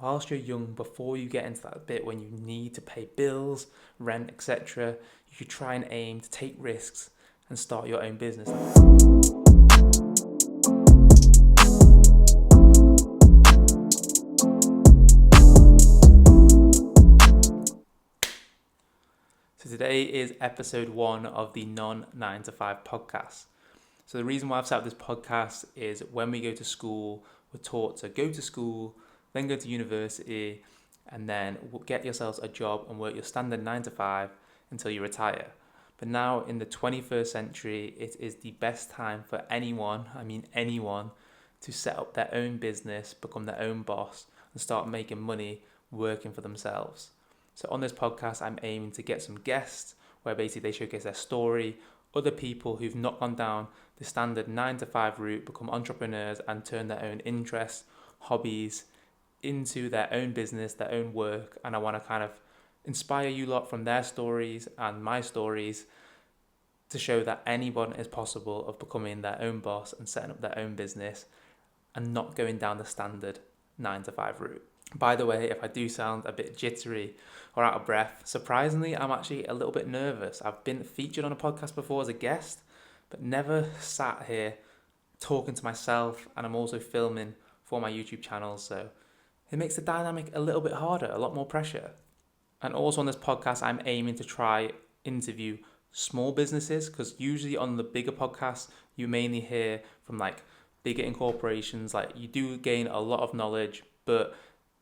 whilst you're young, before you get into that bit when you need to pay bills, rent, etc., you should try and aim to take risks and start your own business. So today is episode 1 of the non-9 to 5 podcast. So the reason why I've set up this podcast is when we go to school, we're taught to go to school, then go to university, and then get yourselves a job and work your standard 9 to 5 until you retire. But now in the 21st century, it is the best time for anyone, to set up their own business, become their own boss, and start making money working for themselves. So on this podcast, I'm aiming to get some guests where basically they showcase their story, other people who've not gone down the standard 9 to 5 route, become entrepreneurs and turn their own interests, hobbies into their own business, their own work. And I want to kind of inspire you lot from their stories and my stories to show that anyone is possible of becoming their own boss and setting up their own business and not going down the standard 9 to 5 route. By the way, if I do sound a bit jittery or out of breath, surprisingly, I'm actually a little bit nervous. I've been featured on a podcast before as a guest, but never sat here talking to myself, and I'm also filming for my YouTube channel, so it makes the dynamic a little bit harder, a lot more pressure. And also on this podcast, I'm aiming to try interview small businesses, because usually on the bigger podcasts, you mainly hear from like bigger corporations, like you do gain a lot of knowledge, but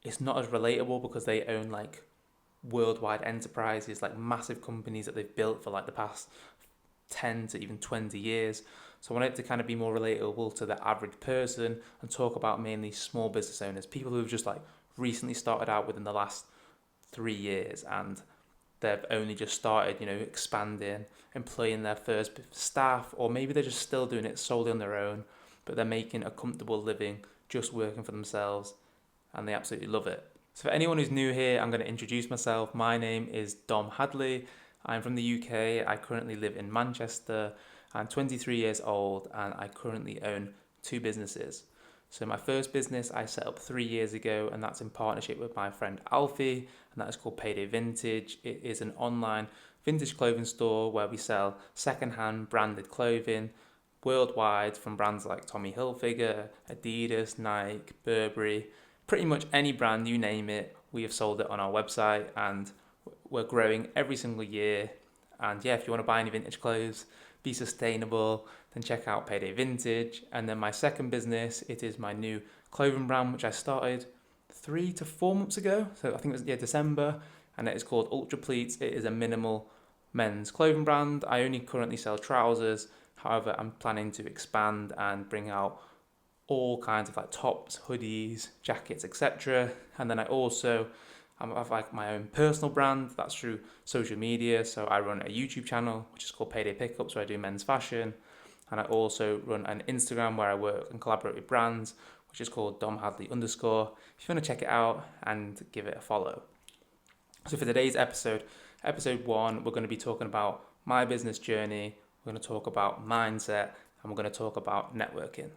it's not as relatable because they own like worldwide enterprises, like massive companies that they've built for like the past 10 to even 20 years. So I want it to kind of be more relatable to the average person and talk about mainly small business owners, people who have just like recently started out within the last 3 years and they've only just started, expanding, employing their first staff, or maybe they're just still doing it solely on their own, but they're making a comfortable living just working for themselves. And they absolutely love it. So for anyone who's new here, I'm going to introduce myself. My name is Dom Hadley. I'm from the UK. I currently live in Manchester. I'm 23 years old and I currently own 2 businesses. So my first business I set up 3 years ago, and that's in partnership with my friend Alfie, and that is called Payday Vintage. It is an online vintage clothing store where we sell second-hand branded clothing worldwide from brands like Tommy Hilfiger, Adidas, Nike, Burberry. Pretty much any brand, you name it, we have sold it on our website, and we're growing every single year. And yeah, if you want to buy any vintage clothes, be sustainable, then check out Payday Vintage. And then my second business, it is my new clothing brand, which I started 3 to 4 months ago. So I think it was December, and it is called Ultra Pleats. It is a minimal men's clothing brand. I only currently sell trousers. However, I'm planning to expand and bring out all kinds of like tops, hoodies, jackets, etc. And then I also have like my own personal brand. That's through social media. So I run a YouTube channel, which is called Payday Pickups, where I do men's fashion. And I also run an Instagram where I work and collaborate with brands, which is called Dom Hadley _. If you want to check it out and give it a follow. So for today's episode 1, we're going to be talking about my business journey. We're going to talk about mindset, and we're going to talk about networking.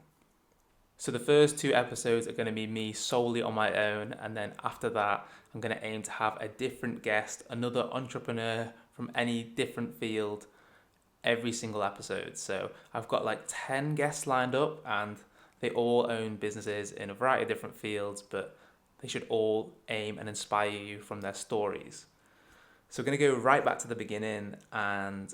So the first 2 episodes are going to be me solely on my own, and then after that I'm going to aim to have a different guest, another entrepreneur from any different field every single episode. So I've got like 10 guests lined up, and they all own businesses in a variety of different fields, but they should all aim and inspire you from their stories. So we're going to go right back to the beginning, and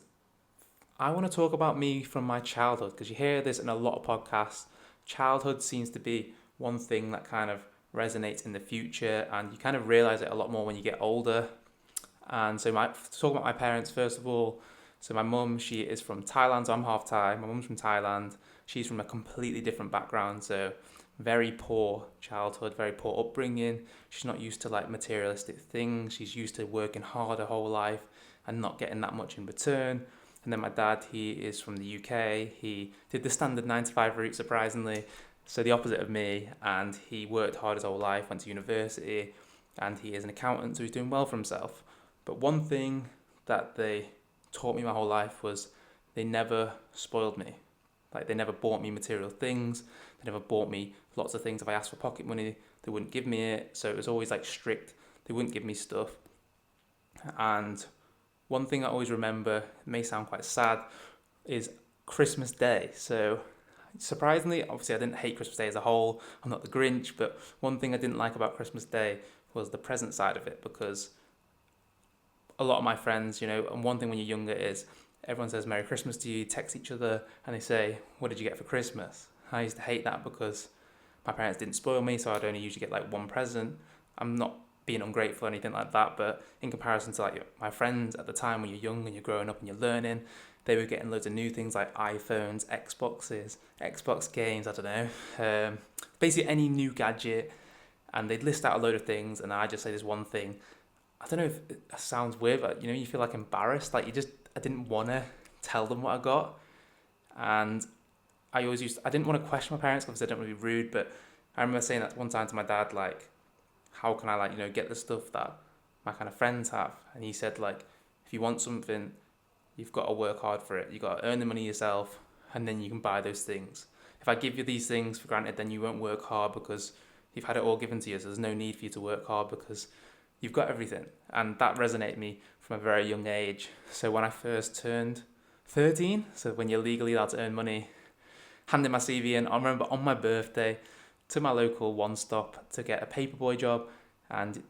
I want to talk about me from my childhood, because you hear this in a lot of podcasts. Childhood seems to be one thing that kind of resonates in the future, and you kind of realize it a lot more when you get older. And so talking about my parents, first of all, so my mum, she is from Thailand, so I'm half Thai. My mum's from Thailand. She's from a completely different background, so very poor childhood, very poor upbringing. She's not used to like materialistic things. She's used to working hard her whole life and not getting that much in return. And then my dad, he is from the UK. He did the standard 9 to 5 route, surprisingly. So the opposite of me. And he worked hard his whole life, went to university, and he is an accountant, so he's doing well for himself. But one thing that they taught me my whole life was they never spoiled me. Like, they never bought me material things. They never bought me lots of things. If I asked for pocket money, they wouldn't give me it. So it was always like strict. They wouldn't give me stuff. And one thing I always remember, it may sound quite sad, is Christmas Day. So surprisingly, obviously I didn't hate Christmas Day as a whole. I'm not the Grinch, but one thing I didn't like about Christmas Day was the present side of it, because a lot of my friends, and one thing when you're younger is everyone says Merry Christmas to you, text each other, and they say, what did you get for Christmas? I used to hate that because my parents didn't spoil me, so I'd only usually get like one present. I'm not being ungrateful or anything like that, but in comparison to like my friends at the time when you're young and you're growing up and you're learning, they were getting loads of new things like iPhones, Xboxes, Xbox games, I don't know, basically any new gadget, and they'd list out a load of things, and I just say this one thing. I don't know if it sounds weird, but you feel like embarrassed, like I didn't want to tell them what I got, and I didn't want to question my parents because I didn't want to be rude, but I remember saying that one time to my dad, like, how can I get the stuff that my kind of friends have? And he said, like, if you want something, you've got to work hard for it. You got to earn the money yourself, and then you can buy those things. If I give you these things for granted, then you won't work hard because you've had it all given to you. So there's no need for you to work hard because you've got everything. And that resonated me from a very young age. So when I first turned 13, so when you're legally allowed to earn money, handed my CV in. I remember on my birthday to my local One Stop to get a paperboy job, and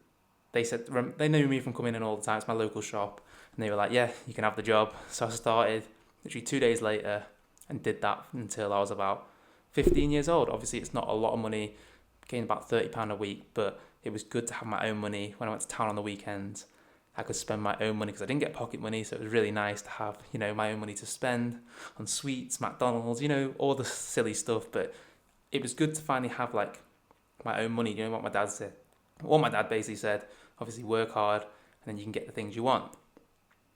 they said they knew me from coming in all the time. It's my local shop, and they were like, "Yeah, you can have the job." So I started literally 2 days later and did that until I was about 15 years old. Obviously, it's not a lot of money, getting about £30 a week, but it was good to have my own money. When I went to town on the weekends, I could spend my own money because I didn't get pocket money, so it was really nice to have, my own money to spend on sweets, McDonald's, all the silly stuff. But it was good to finally have like my own money. What my dad said? What my dad basically said, obviously work hard and then you can get the things you want.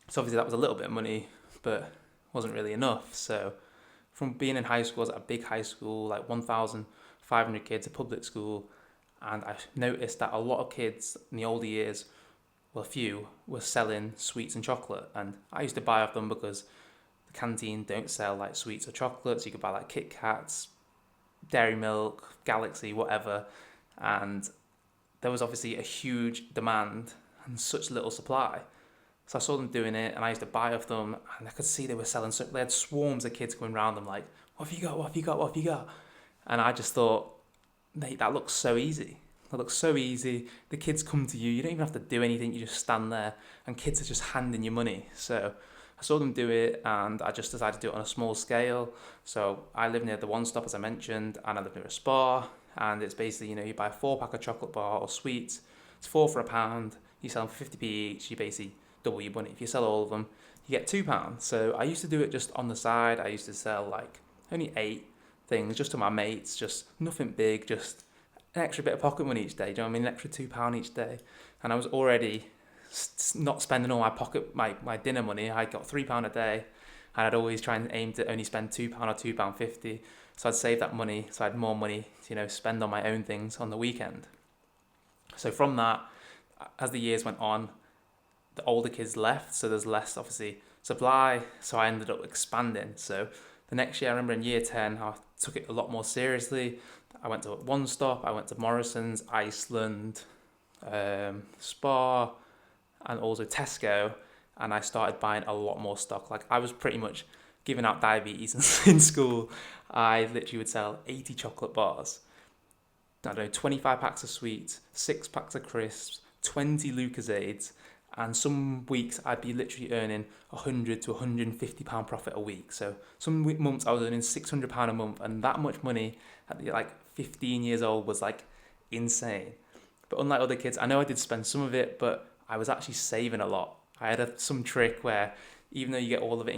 So obviously that was a little bit of money, but wasn't really enough. So from being in high school, I was at a big high school, like 1,500 kids, a public school, and I noticed that a lot of kids in the older years, well, a few, were selling sweets and chocolate. And I used to buy off them because the canteen don't sell like sweets or chocolates. You could buy like Kit Kats, Dairy Milk, Galaxy, whatever. And there was obviously a huge demand and such little supply. So I saw them doing it, and I used to buy off them, and I could see they were selling. So they had swarms of kids going around them like, "What have you got? What have you got? What have you got?" And I just thought, mate, that looks so easy. That looks so easy. The kids come to you. You don't even have to do anything. You just stand there, and kids are just handing you money. So I saw them do it, and I just decided to do it on a small scale. So I live near the One Stop, as I mentioned, and I live near a spa. And it's basically, you buy a 4-pack of chocolate bar or sweets. It's 4 for £1. You sell them for 50p each. You basically double your money. If you sell all of them, you get £2. So I used to do it just on the side. I used to sell like only 8 things just to my mates, just nothing big, just an extra bit of pocket money each day. Do you know what I mean? An extra £2 each day. And I was already not spending all my dinner money. I got £3 a day, and I'd always try and aim to only spend £2 or £2.50. So I'd save that money, so I had more money to spend on my own things on the weekend. So from that, as the years went on, the older kids left, so there's less obviously supply. So I ended up expanding. So the next year, I remember in year 10, I took it a lot more seriously. I went to One Stop, I went to Morrison's, Iceland, Spar, and also Tesco, and I started buying a lot more stock. Like I was pretty much giving out diabetes in school. I literally would sell 80 chocolate bars, 25 packs of sweets, 6 packs of crisps, 20 Lucozades, and some weeks I'd be literally earning £100 to £150 profit a week. So some months I was earning £600 a month, and that much money at 15 years old was like insane. But unlike other kids, I know I did spend some of it, but I was actually saving a lot. I had some trick where even though you get all of it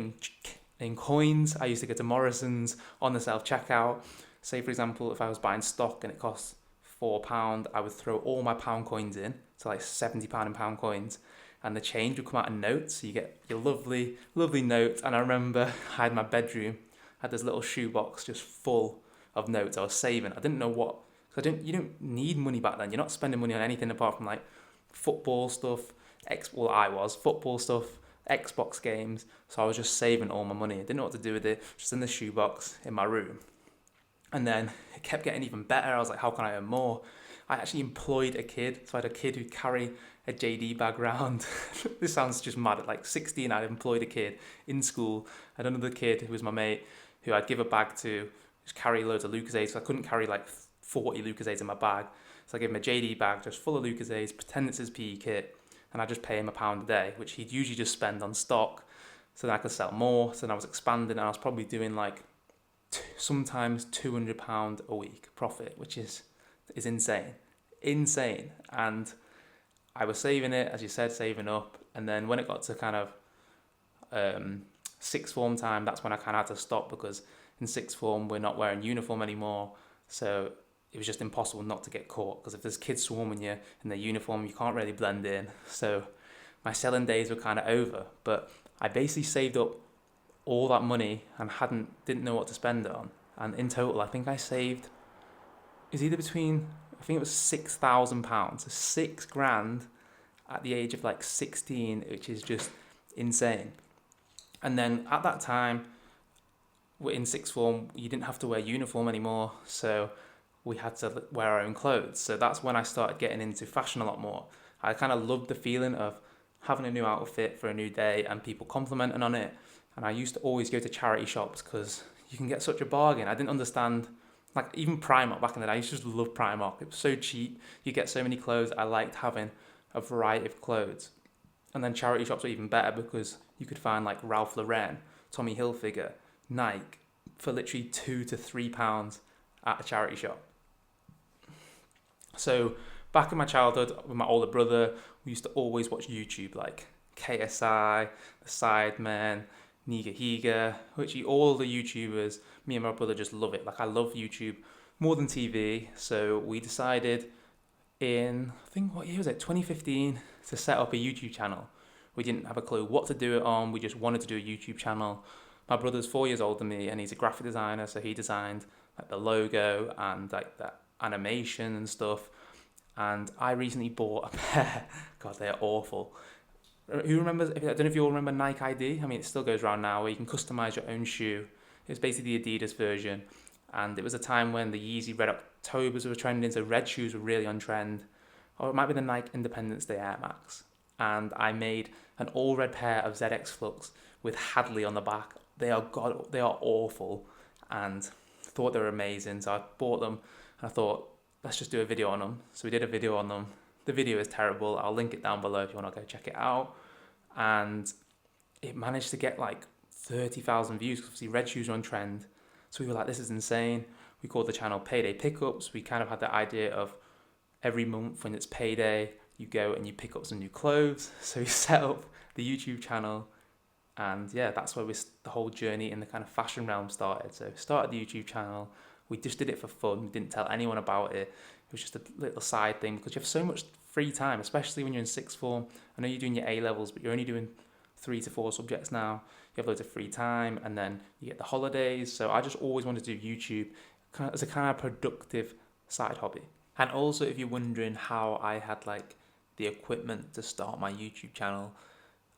in coins, I used to go to Morrison's on the self-checkout. Say, for example, if I was buying stock and it cost £4, I would throw all my pound coins in, so like £70 in pound coins, and the change would come out in notes. So you get your lovely, lovely notes. And I remember I had my bedroom, had this little shoebox just full of notes I was saving. I didn't know what, because you don't need money back then. You're not spending money on anything apart from like football stuff. I was football stuff, Xbox games. So I was just saving all my money. I didn't know what to do with it, just in the shoebox in my room. And then it kept getting even better. I was like, how can I earn more? I actually employed a kid. So I had a kid who'd carry a JD bag round. This sounds just mad. At like 16, I employed a kid in school. I had another kid who was my mate who I'd give a bag to, just carry loads of Lucozade. So I couldn't carry like 40 Lucozades in my bag. So I gave him a JD bag just full of Lucozades, pretend it's his PE kit, and I just pay him £1 a day, which he'd usually just spend on stock. So then I could sell more. So then I was expanding, and I was probably doing like sometimes £200 a week profit, which is insane. And I was saving it, as you said, saving up. And then when it got to kind of sixth form time, that's when I kind of had to stop, because in sixth form we're not wearing uniform anymore. So it was just impossible not to get caught, because if there's kids swarming you in their uniform, you can't really blend in. So my selling days were kind of over. But I basically saved up all that money and didn't know what to spend it on. And in total, I think I saved, I think it was £6,000, so £6,000 at the age of like 16, which is just insane. And then at that time, we're in sixth form, you didn't have to wear uniform anymore, so we had to wear our own clothes. So that's when I started getting into fashion a lot more. I kind of loved the feeling of having a new outfit for a new day and people complimenting on it. And I used to always go to charity shops because you can get such a bargain. I didn't understand, like even Primark back in the day, I used to just love Primark. It was so cheap. You get so many clothes. I liked having a variety of clothes. And then charity shops were even better because you could find like Ralph Lauren, Tommy Hilfiger, Nike for literally £2 to £3 at a charity shop. So back in my childhood with my older brother, we used to always watch YouTube, like KSI, The Sidemen, Niga Higa, which all the YouTubers, me and my brother just love it. Like I love YouTube more than TV. So we decided in, I think what year was it, 2015, to set up a YouTube channel. We didn't have a clue what to do it on. We just wanted to do a YouTube channel. My brother's 4 years older than me and he's a graphic designer. So he designed like the logo and like that animation and stuff. And I recently bought a pair. God, they're awful. Who remembers? I don't know if you all remember Nike ID. I mean, it still goes around now where you can customize your own shoe. It was basically the Adidas version. And it was a time when the Yeezy Red Octobers were trending, so red shoes were really on trend. Or it might be the Nike Independence Day Air Max. And I made an all red pair of ZX Flux with Hadley on the back. They are awful, and thought they were amazing. So I bought them, and I thought, let's just do a video on them. So we did a video on them. The video is terrible. I'll link it down below if you want to go check it out. And it managed to get like 30,000 views because obviously red shoes are on trend. So we were like, this is insane. We called the channel Payday Pickups. We kind of had the idea of every month when it's payday, you go and you pick up some new clothes. So we set up the YouTube channel. And yeah, that's where the whole journey in the kind of fashion realm started. So started the YouTube channel. We just did it for fun. We didn't tell anyone about it. It was just a little side thing because you have so much free time, especially when you're in sixth form. I know you're doing your A-levels, but you're only doing 3 to 4 subjects now. You have loads of free time, and then you get the holidays. So I just always wanted to do YouTube as a kind of productive side hobby. And also, if you're wondering how I had like the equipment to start my YouTube channel,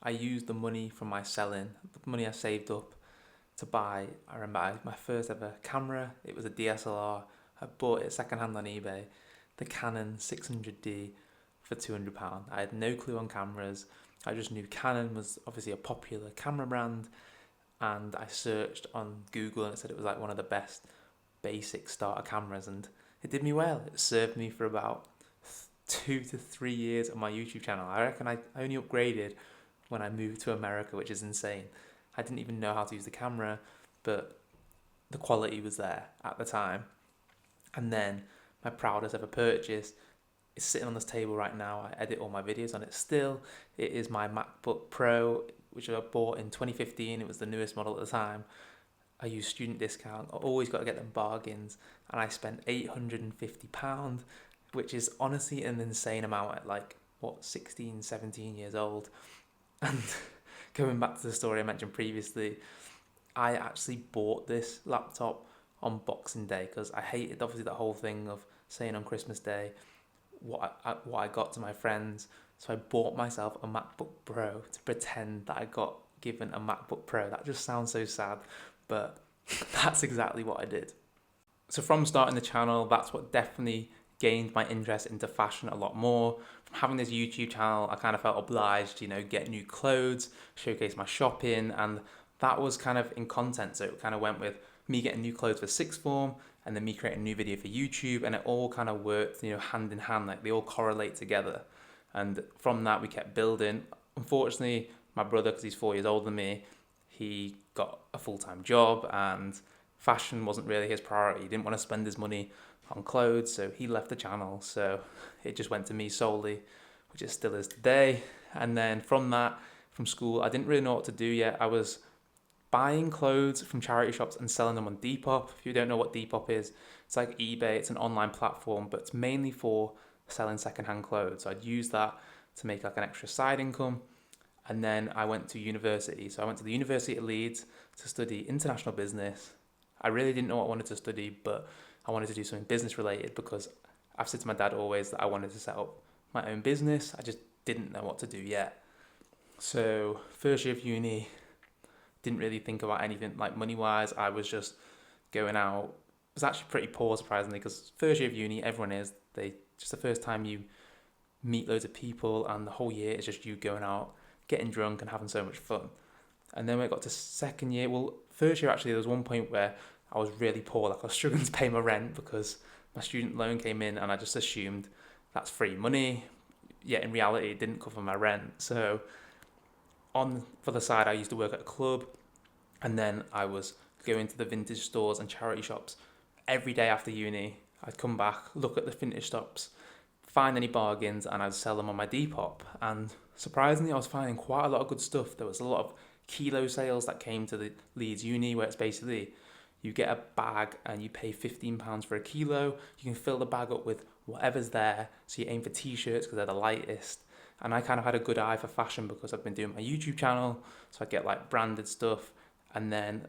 I used the money from my selling, the money I saved up to buy. I remember my first ever camera. It was a DSLR. I bought it secondhand on eBay, the Canon 600D for £200. I had no clue on cameras. I just knew Canon was obviously a popular camera brand, and I searched on Google and it said it was like one of the best basic starter cameras, and it did me well. It served me for about 2 to 3 years on my YouTube channel. I reckon I only upgraded when I moved to America, which is insane. I didn't even know how to use the camera, but the quality was there at the time. And then my proudest ever purchase is sitting on this table right now. I edit all my videos on it still. It is my MacBook Pro, which I bought in 2015. It was the newest model at the time. I use student discount. I always got to get them bargains. And I spent £850, which is honestly an insane amount at like, 16, 17 years old. And going back to the story I mentioned previously, I actually bought this laptop on Boxing Day because I hated obviously the whole thing of saying on Christmas Day what I got to my friends. So I bought myself a MacBook Pro to pretend that I got given a MacBook Pro. That just sounds so sad, but that's exactly what I did. So from starting the channel, that's what definitely gained my interest into fashion a lot more. From having this YouTube channel, I kind of felt obliged, get new clothes, showcase my shopping, and that was kind of in content. So it kind of went with me getting new clothes for sixth form and then me creating a new video for YouTube, and it all kind of worked, hand in hand, like they all correlate together. And from that, we kept building. Unfortunately, my brother, because he's 4 years older than me, he got a full-time job and fashion wasn't really his priority. He didn't want to spend his money on clothes, so he left the channel. So it just went to me solely, which it still is today. And then from school, I didn't really know what to do yet. I was buying clothes from charity shops and selling them on Depop. If you don't know what Depop is, it's like eBay. It's an online platform, but it's mainly for selling secondhand clothes. So I'd use that to make like an extra side income. And then I went to university. So I went to the University of Leeds to study international business. I really didn't know what I wanted to study, but I wanted to do something business related because I've said to my dad always that I wanted to set up my own business. I just didn't know what to do yet. So first year of uni, didn't really think about anything like money-wise. I was just going out. It was actually pretty poor, surprisingly, because first year of uni, everyone is. Just the first time you meet loads of people, and the whole year is just you going out, getting drunk and having so much fun. And then when I got to second year, first year actually, there was one point where I was really poor. Like I was struggling to pay my rent because my student loan came in and I just assumed that's free money. Yet in reality, it didn't cover my rent. So for the side, I used to work at a club, and then I was going to the vintage stores and charity shops every day after uni. I'd come back, look at the vintage shops, find any bargains, and I'd sell them on my Depop. And surprisingly, I was finding quite a lot of good stuff. There was a lot of kilo sales that came to the Leeds uni, where it's basically you get a bag and you pay £15 for a kilo. You can fill the bag up with whatever's there. So you aim for t-shirts because they're the lightest. And I kind of had a good eye for fashion because I've been doing my YouTube channel. So I'd get like branded stuff, and then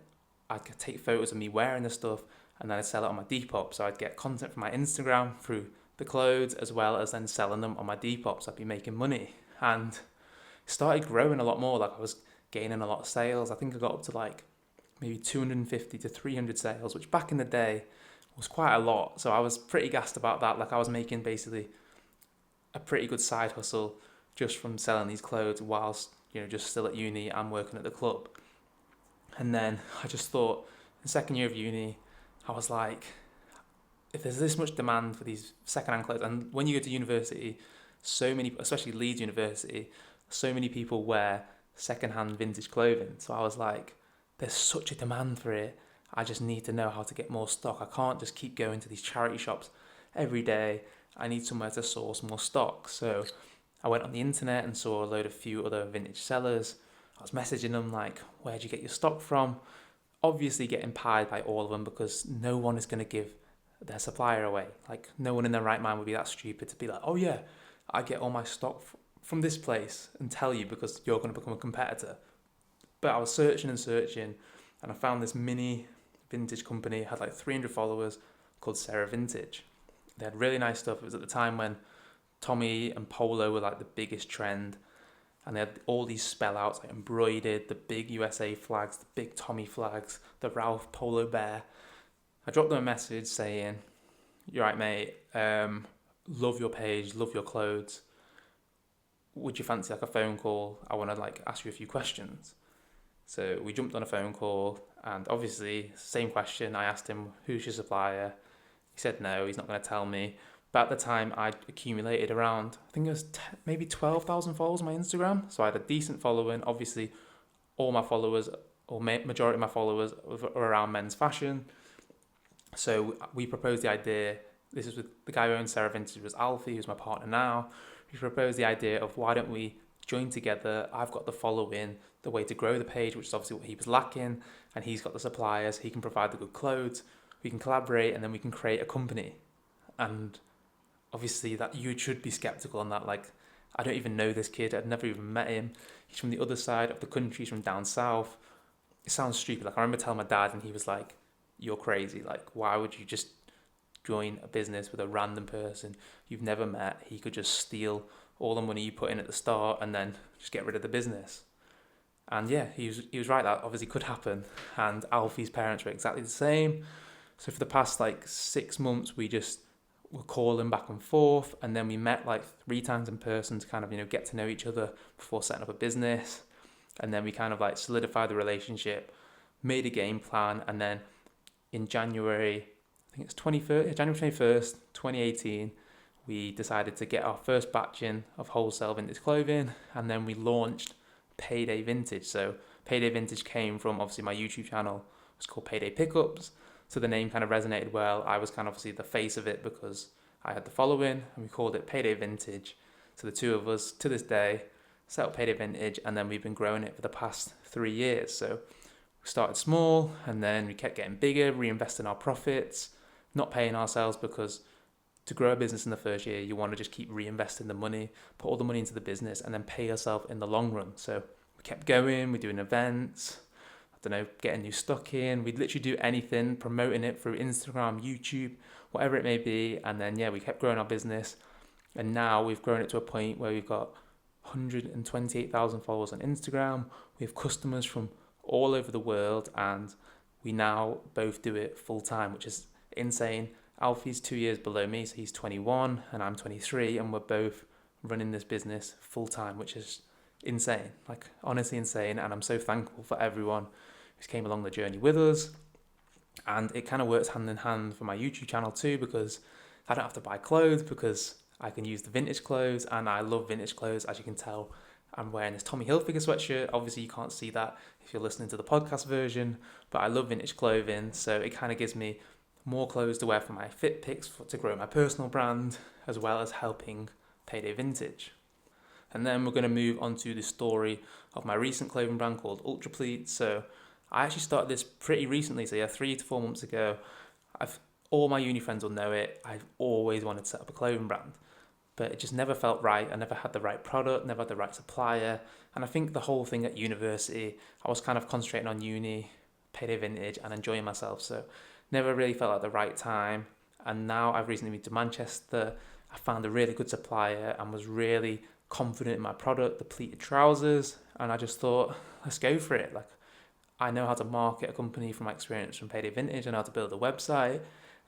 I'd take photos of me wearing the stuff, and then I'd sell it on my Depop. So I'd get content from my Instagram through the clothes, as well as then selling them on my Depop. So I'd be making money. And it started growing a lot more. Like I was gaining a lot of sales. I think I got up to like maybe 250 to 300 sales, which back in the day was quite a lot. So I was pretty gassed about that. Like I was making basically a pretty good side hustle just from selling these clothes whilst, just still at uni and working at the club. And then I just thought, the second year of uni, I was like, if there's this much demand for these secondhand clothes, and when you go to university, so many, especially Leeds University, so many people wear secondhand vintage clothing. So I was like, there's such a demand for it. I just need to know how to get more stock. I can't just keep going to these charity shops every day. I need somewhere to source more stock. So I went on the internet and saw a few other vintage sellers. I was messaging them like, where'd you get your stock from? Obviously getting pied by all of them because no one is going to give their supplier away. Like no one in their right mind would be that stupid to be like, oh yeah, I get all my stock from this place and tell you because you're going to become a competitor. But I was searching and I found this mini vintage company, had like 300 followers, called Sarah Vintage. They had really nice stuff. It was at the time when Tommy and Polo were like the biggest trend, and they had all these spell outs like embroidered, the big USA flags, the big Tommy flags, the Ralph Polo Bear. I dropped them a message saying, "You're right, mate. Love your page, love your clothes. Would you fancy like a phone call? I want to like ask you a few questions." So we jumped on a phone call, and obviously, same question. I asked him, "Who's your supplier?" He said no, he's not going to tell me. But at the time, I'd accumulated around, I think it was maybe 12,000 followers on my Instagram. So I had a decent following. Obviously, all my followers, or majority of my followers, were around men's fashion. So we proposed the idea. This is with the guy who owns Sarah Vintage, was Alfie, who's my partner now. We proposed the idea of why don't we join together? I've got the following, the way to grow the page, which is obviously what he was lacking, and he's got the suppliers. He can provide the good clothes. We can collaborate, and then we can create a company. And obviously that you should be skeptical on that. Like, I don't even know this kid. I'd never even met him. He's from the other side of the country. He's from down south. It sounds stupid. Like, I remember telling my dad and he was like, "You're crazy. Like, why would you just join a business with a random person you've never met? He could just steal all the money you put in at the start and then just get rid of the business." And yeah, he was right. That obviously could happen. And Alfie's parents were exactly the same. So for the past like 6 months, we just were calling back and forth, and then we met like 3 times in person to kind of, get to know each other before setting up a business. And then we kind of like solidified the relationship, made a game plan, and then in January, I think it's January 21st, 2018, we decided to get our first batch in of wholesale vintage clothing, and then we launched Payday Vintage. So Payday Vintage came from obviously my YouTube channel. It's called Payday Pickups. So the name kind of resonated well. I was kind of obviously the face of it because I had the following, and we called it Payday Vintage. So the two of us to this day set up Payday Vintage, and then we've been growing it for the past 3 years. So we started small, and then we kept getting bigger, reinvesting our profits, not paying ourselves, because to grow a business in the first year, you want to just keep reinvesting the money, put all the money into the business, and then pay yourself in the long run. So we kept going, we're doing events, getting new stock in. We'd literally do anything, promoting it through Instagram, YouTube, whatever it may be. And then, we kept growing our business. And now we've grown it to a point where we've got 128,000 followers on Instagram. We have customers from all over the world, and we now both do it full time, which is insane. Alfie's 2 years below me, so he's 21 and I'm 23, and we're both running this business full time, which is insane, like honestly insane. And I'm so thankful for everyone who's came along the journey with us. And it kind of works hand in hand for my YouTube channel too, because I don't have to buy clothes, because I can use the vintage clothes, and I love vintage clothes. As you can tell, I'm wearing this Tommy Hilfiger sweatshirt. Obviously you can't see that if you're listening to the podcast version, but I love vintage clothing, so it kind of gives me more clothes to wear for my fit pics, to grow my personal brand, as well as helping Payday Vintage. And then we're going to move on to the story of my recent clothing brand called Ultra Pleat. So I actually started this pretty recently, so 3 to 4 months ago. All my uni friends will know it. I've always wanted to set up a clothing brand, but it just never felt right. I never had the right product, never had the right supplier. And I think the whole thing at university, I was kind of concentrating on uni, Payday Vintage, and enjoying myself. So never really felt like the right time. And now I've recently moved to Manchester. I found a really good supplier and was really confident in my product, the pleated trousers. And I just thought, let's go for it. Like, I know how to market a company from my experience from Payday Vintage, and how to build a website.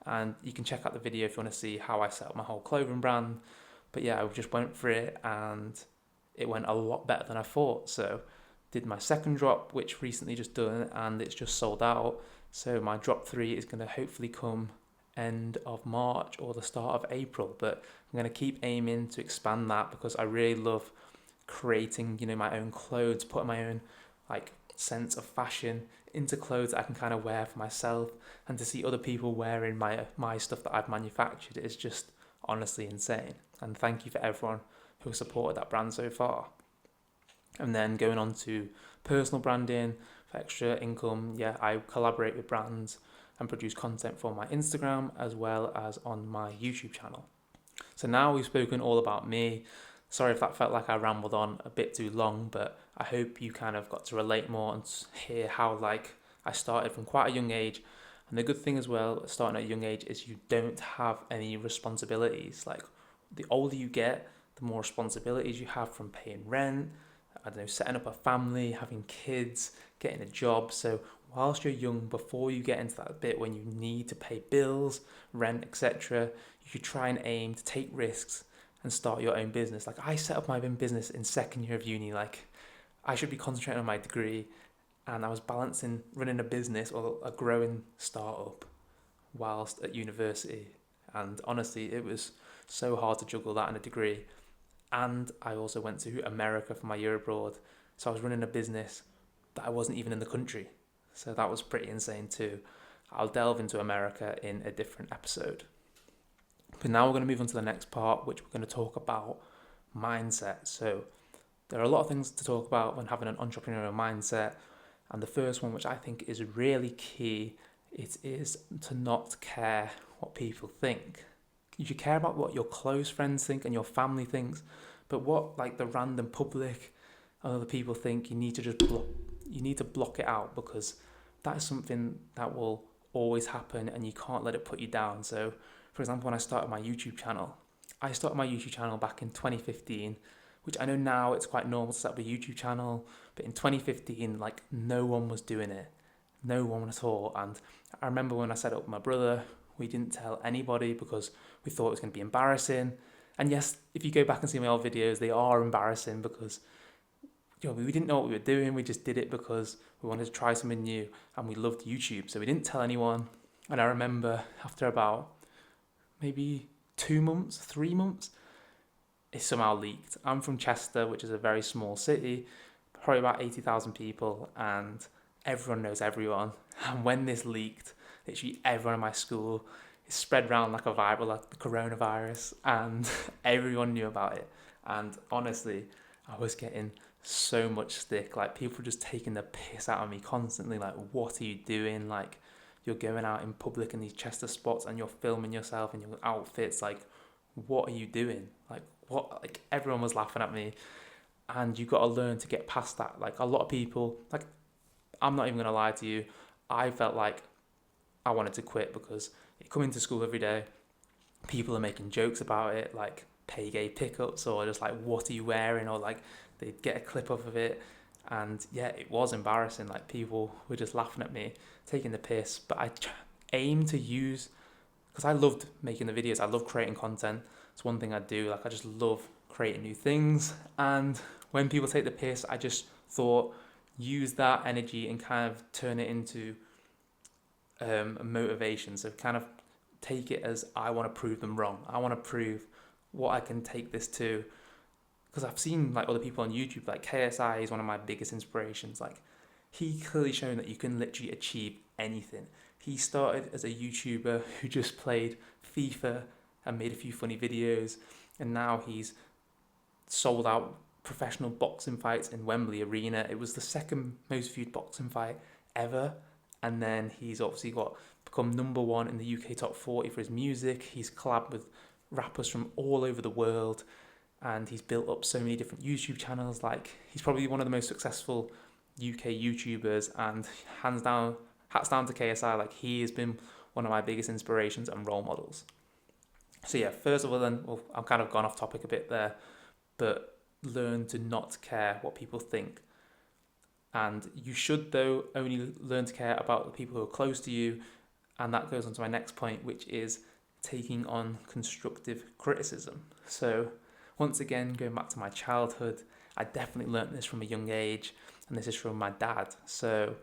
And you can check out the video if you want to see how I set up my whole clothing brand. But I just went for it, and it went a lot better than I thought. So did my second drop, which recently just done, and it's just sold out. So my drop 3 is going to hopefully come end of March or the start of April. But I'm going to keep aiming to expand that, because I really love creating, my own clothes, putting my own sense of fashion into clothes that I can kind of wear for myself, and to see other people wearing my stuff that I've manufactured is just honestly insane. And thank you for everyone who has supported that brand so far. And then going on to personal branding for extra income, I collaborate with brands and produce content for my Instagram as well as on my YouTube channel. So now we've spoken all about me. Sorry if that felt like I rambled on a bit too long, but I hope you kind of got to relate more and hear how I started from quite a young age. And the good thing as well, starting at a young age, is you don't have any responsibilities. Like, the older you get, the more responsibilities you have, from paying rent, setting up a family, having kids, getting a job. So whilst you're young, before you get into that bit when you need to pay bills, rent, etc., you should try and aim to take risks and start your own business. Like, I set up my own business in second year of uni. I should be concentrating on my degree, and I was balancing running a business or a growing startup whilst at university. And honestly, it was so hard to juggle that and a degree. And I also went to America for my year abroad. So I was running a business that I wasn't even in the country. So that was pretty insane too. I'll delve into America in a different episode. But now we're going to move on to the next part, which we're going to talk about mindset. So there are a lot of things to talk about when having an entrepreneurial mindset. And the first one, which I think is really key, it is to not care what people think. You should care about what your close friends think and your family thinks, but what the random public and other people think, you need to just block it out, because that is something that will always happen and you can't let it put you down. So, for example, when I started my YouTube channel, back in 2015, which I know now it's quite normal to set up a YouTube channel, but in 2015, no one was doing it. No one at all. And I remember when I set up with my brother, We didn't tell anybody because we thought it was going to be embarrassing. And yes, if you go back and see my old videos, they are embarrassing because we didn't know what we were doing. We just did it because we wanted to try something new and we loved YouTube. So we didn't tell anyone. And I remember after about maybe 2 months, 3 months, it somehow leaked. I'm from Chester, which is a very small city, probably about 80,000 people, and everyone knows everyone. And when this leaked, literally everyone in my school, it spread around like a virus, like the coronavirus, and everyone knew about it. And honestly, I was getting so much stick. Like, people were just taking the piss out of me constantly. Like, what are you doing? Like, you're going out in public in these Chester spots and you're filming yourself in your outfits. Like, what are you doing? Like, what? Like, everyone was laughing at me. And you got to learn to get past that. Like, a lot of people, like, I'm not even going to lie to you, I felt like I wanted to quit because coming to school every day, people are making jokes about it, like Payday pickups, or just like, what are you wearing? Or like, they'd get a clip of it. And yeah, it was embarrassing. Like, people were just laughing at me, taking the piss. But I aim to use, because I loved making the videos, I love creating content. It's one thing I do. Like, I just love creating new things. And when people take the piss, I just thought, use that energy and kind of turn it into a motivation. So kind of take it as, I want to prove them wrong. I want to prove what I can take this to. Because I've seen like other people on YouTube, like KSI is one of my biggest inspirations. Like, he clearly shown that you can literally achieve anything. He started as a YouTuber who just played FIFA and made a few funny videos, and now he's sold out professional boxing fights in Wembley Arena. It was the second most viewed boxing fight ever. And then he's obviously become #1 in the UK top 40 for his music. He's collabed with rappers from all over the world, and he's built up so many different YouTube channels. Like, he's probably one of the most successful UK YouTubers, and hats down to KSI. Like, he has been one of my biggest inspirations and role models. So yeah, first of all, I've kind of gone off topic a bit there, but learn to not care what people think. And you should, though, only learn to care about the people who are close to you. And that goes on to my next point, which is taking on constructive criticism. So once again, going back to my childhood, I definitely learnt this from a young age, and this is from my dad. So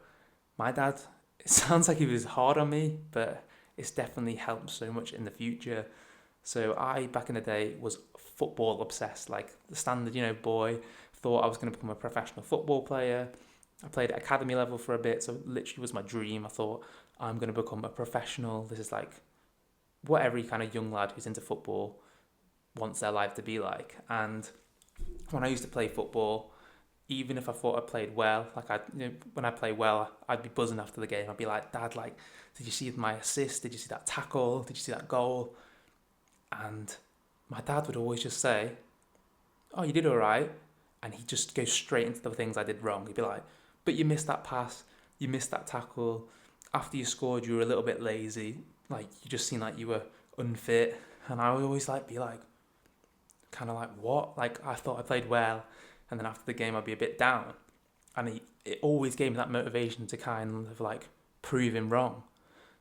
my dad, it sounds like he was hard on me, but it's definitely helped so much in the future. So I, back in the day, was football obsessed, like the standard, boy, thought I was going to become a professional football player. I played at academy level for a bit, so it literally was my dream. I thought, I'm going to become a professional. This is like what every kind of young lad who's into football wants their life to be like. And when I used to play football, even if I thought I played well, like when I play well, I'd be buzzing after the game. I'd be like, Dad, like, did you see my assist? Did you see that tackle? Did you see that goal? And my dad would always just say, oh, you did all right. And he'd just go straight into the things I did wrong. He'd be like, but you missed that pass, you missed that tackle. After you scored, you were a little bit lazy. Like, you just seemed like you were unfit. And I would always be like, kind of like, what? Like, I thought I played well. And then after the game, I'd be a bit down. And it always gave me that motivation to kind of like prove him wrong.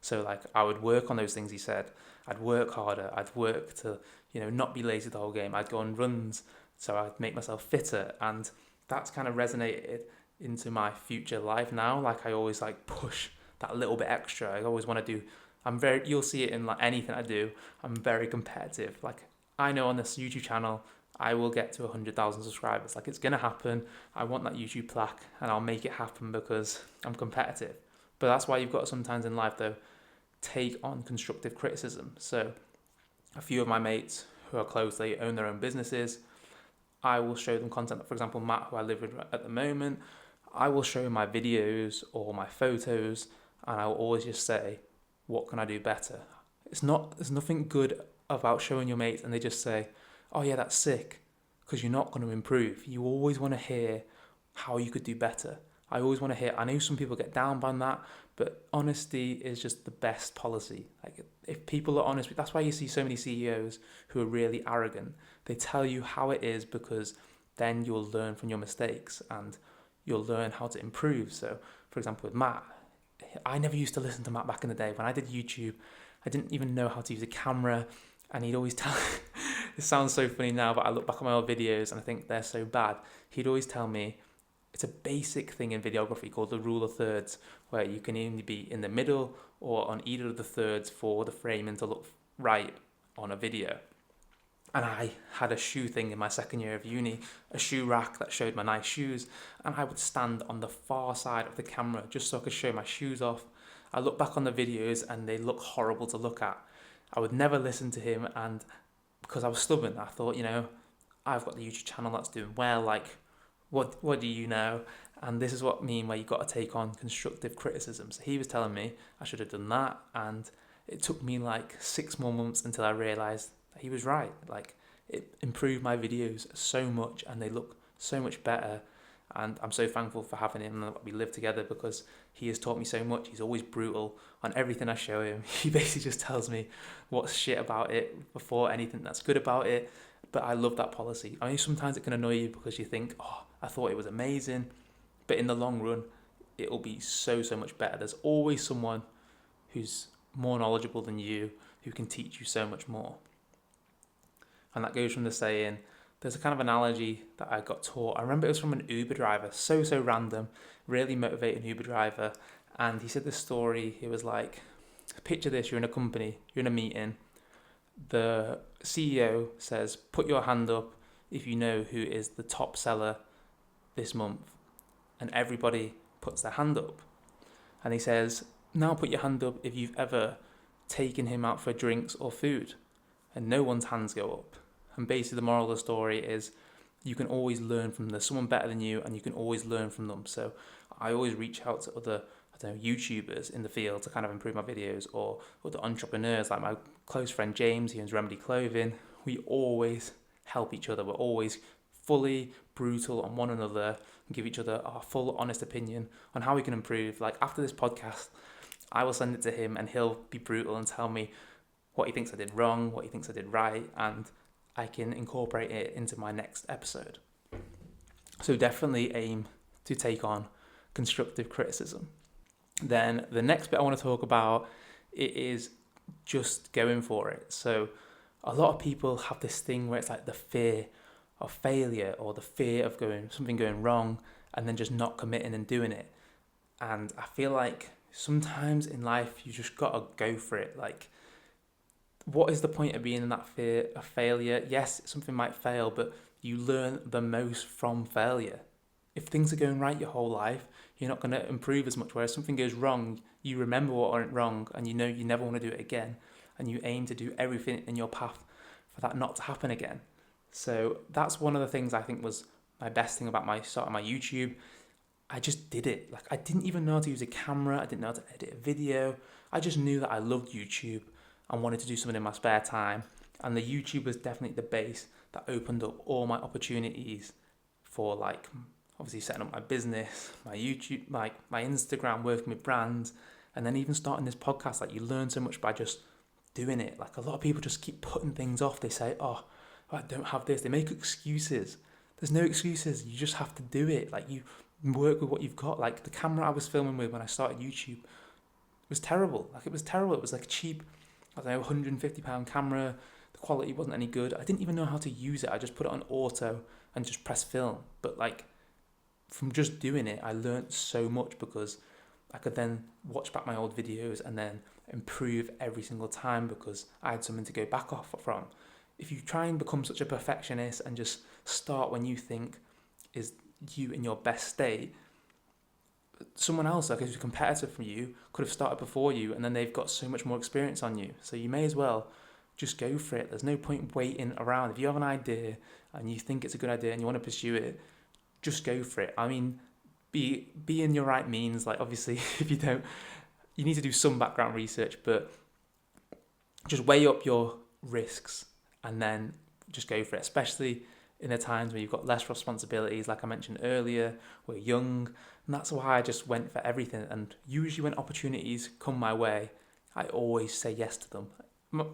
So like, I would work on those things he said. I'd work harder. I'd work to, not be lazy the whole game. I'd go on runs, so I'd make myself fitter. And that's kind of resonated into my future life now. Like, I always like push that little bit extra. I always want to do, you'll see it in like anything I do. I'm very competitive. Like, I know on this YouTube channel, I will get to 100,000 subscribers. Like, it's going to happen. I want that YouTube plaque, and I'll make it happen because I'm competitive. But that's why you've got to sometimes in life, though, take on constructive criticism. So a few of my mates who are close, they own their own businesses. I will show them content. For example, Matt, who I live with at the moment, I will show him my videos or my photos, and I'll always just say, what can I do better? There's nothing good about showing your mates and they just say, oh yeah, that's sick, because you're not going to improve. You always want to hear how you could do better. I always want to hear, I know some people get down by that, but honesty is just the best policy. Like, if people are honest, that's why you see so many CEOs who are really arrogant. They tell you how it is, because then you'll learn from your mistakes and you'll learn how to improve. So, for example, with Matt, I never used to listen to Matt back in the day. When I did YouTube, I didn't even know how to use a camera, and he'd always tell it sounds so funny now, but I look back at my old videos and I think they're so bad. He'd always tell me it's a basic thing in videography called the rule of thirds, where you can either be in the middle or on either of the thirds for the framing to look right on a video. And I had a shoe thing in my second year of uni, a shoe rack that showed my nice shoes, and I would stand on the far side of the camera just so I could show my shoes off. I look back on the videos and they look horrible to look at. I would never listen to him, and because I was stubborn, I thought, I've got the YouTube channel that's doing well, like, what do you know? And this is what I mean, where you've got to take on constructive criticism. So he was telling me I should have done that, and it took me like 6 more months until I realised that he was right. Like, it improved my videos so much and they look so much better, and I'm so thankful for having him and that we live together, because he has taught me so much. He's always brutal on everything I show him. He basically just tells me what's shit about it before anything that's good about it. But I love that policy. I mean, sometimes it can annoy you because you think, oh, I thought it was amazing, but in the long run it'll be so much better. There's always someone who's more knowledgeable than you who can teach you so much more. And that goes from the saying, there's a kind of analogy that I got taught. I remember it was from an Uber driver, so random, really motivating Uber driver. And he said this story. It was like, picture this, you're in a company, you're in a meeting. The CEO says, put your hand up if you know who is the top seller this month. And everybody puts their hand up. And he says, now put your hand up if you've ever taken him out for drinks or food. And no one's hands go up. And basically the moral of the story is you can always learn from there's someone better than you, and you can always learn from them. So I always reach out to other YouTubers in the field to kind of improve my videos, or other entrepreneurs like my close friend James, he owns Remedy Clothing. We always help each other. We're always fully brutal on one another and give each other our full honest opinion on how we can improve. Like after this podcast, I will send it to him and he'll be brutal and tell me what he thinks I did wrong, what he thinks I did right, and I can incorporate it into my next episode. So definitely aim to take on constructive criticism. Then the next bit I want to talk about, it is just going for it. So a lot of people have this thing where it's like the fear of failure, or the fear of something going wrong and then just not committing and doing it. And I feel like sometimes in life you just gotta go for it. Like, what is the point of being in that fear of failure? Yes, something might fail, but you learn the most from failure. If things are going right your whole life, you're not going to improve as much. Whereas something goes wrong, you remember what went wrong, and you know you never want to do it again, and you aim to do everything in your path for that not to happen again. So that's one of the things I think was my best thing about my starting my YouTube. I just did it. Like, I didn't even know how to use a camera. I didn't know how to edit a video. I just knew that I loved YouTube and wanted to do something in my spare time. And the YouTube was definitely the base that opened up all my opportunities for, like, obviously setting up my business, my YouTube, my Instagram, working with brands, and then even starting this podcast. Like, you learn so much by just doing it. Like, a lot of people just keep putting things off. They say, oh, I don't have this. They make excuses. There's no excuses. You just have to do it. Like, you work with what you've got. Like, the camera I was filming with when I started YouTube was terrible. Like, it was terrible. It was like a cheap, I don't know, £150 camera. The quality wasn't any good. I didn't even know how to use it. I just put it on auto and just press film. But, like, from just doing it, I learned so much, because I could then watch back my old videos and then improve every single time, because I had something to go back off from. If you try and become such a perfectionist and just start when you think is you in your best state, someone else, like a competitor from you, could have started before you, and then they've got so much more experience on you. So you may as well just go for it. There's no point waiting around. If you have an idea and you think it's a good idea and you want to pursue it, just go for it. I mean, be in your right means. Like, obviously, if you don't, you need to do some background research, but just weigh up your risks and then just go for it, especially in the times where you've got less responsibilities. Like I mentioned earlier, we're young, and that's why I just went for everything. And usually when opportunities come my way, I always say yes to them.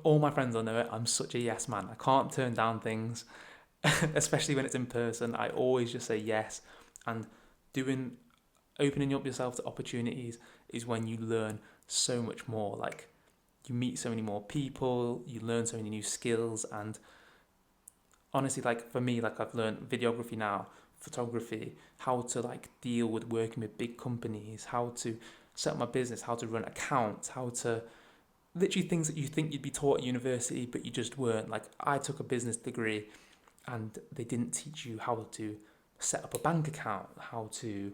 All my friends will know it. I'm such a yes man. I can't turn down things, especially when it's in person. I always just say yes. And opening up yourself to opportunities is when you learn so much more. Like, you meet so many more people, you learn so many new skills. And honestly, like for me, like I've learned videography now, photography, how to like deal with working with big companies, how to set up my business, how to run accounts, how to literally things that you think you'd be taught at university, but you just weren't. Like I took a business degree and they didn't teach you how to set up a bank account, how to,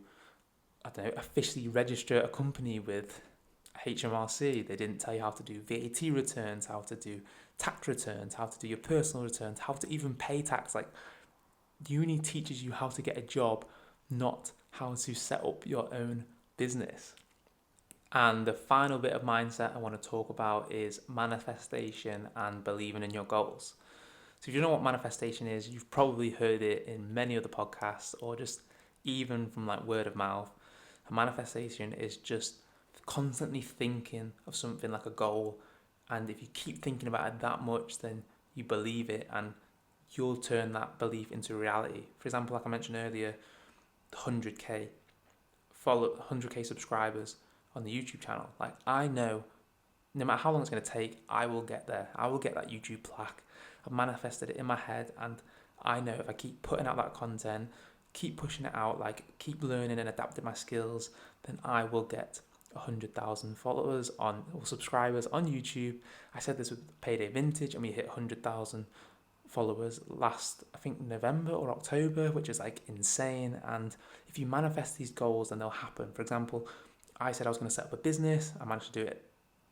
I don't know, officially register a company with HMRC. They didn't tell you how to do VAT returns, how to do tax returns, how to do your personal returns, how to even pay tax. Like uni teaches you how to get a job, not how to set up your own business. And the final bit of mindset I want to talk about is manifestation and believing in your goals. So if you know what manifestation is, you've probably heard it in many other podcasts or just even from like word of mouth. A manifestation is just constantly thinking of something like a goal, and if you keep thinking about it that much, then you believe it and you'll turn that belief into reality. For example, like I mentioned earlier, 100k 100k subscribers on the YouTube channel. Like I know no matter how long it's going to take, I will get there. I will get that YouTube plaque. I've manifested it in my head, and I know if I keep putting out that content, keep pushing it out, like keep learning and adapting my skills, then I will get 100,000 followers or subscribers on YouTube. I said this with Payday Vintage, and we hit 100,000 followers last, I think, November or October, which is like insane. And if you manifest these goals, then they'll happen. For example, I said I was going to set up a business. I managed to do it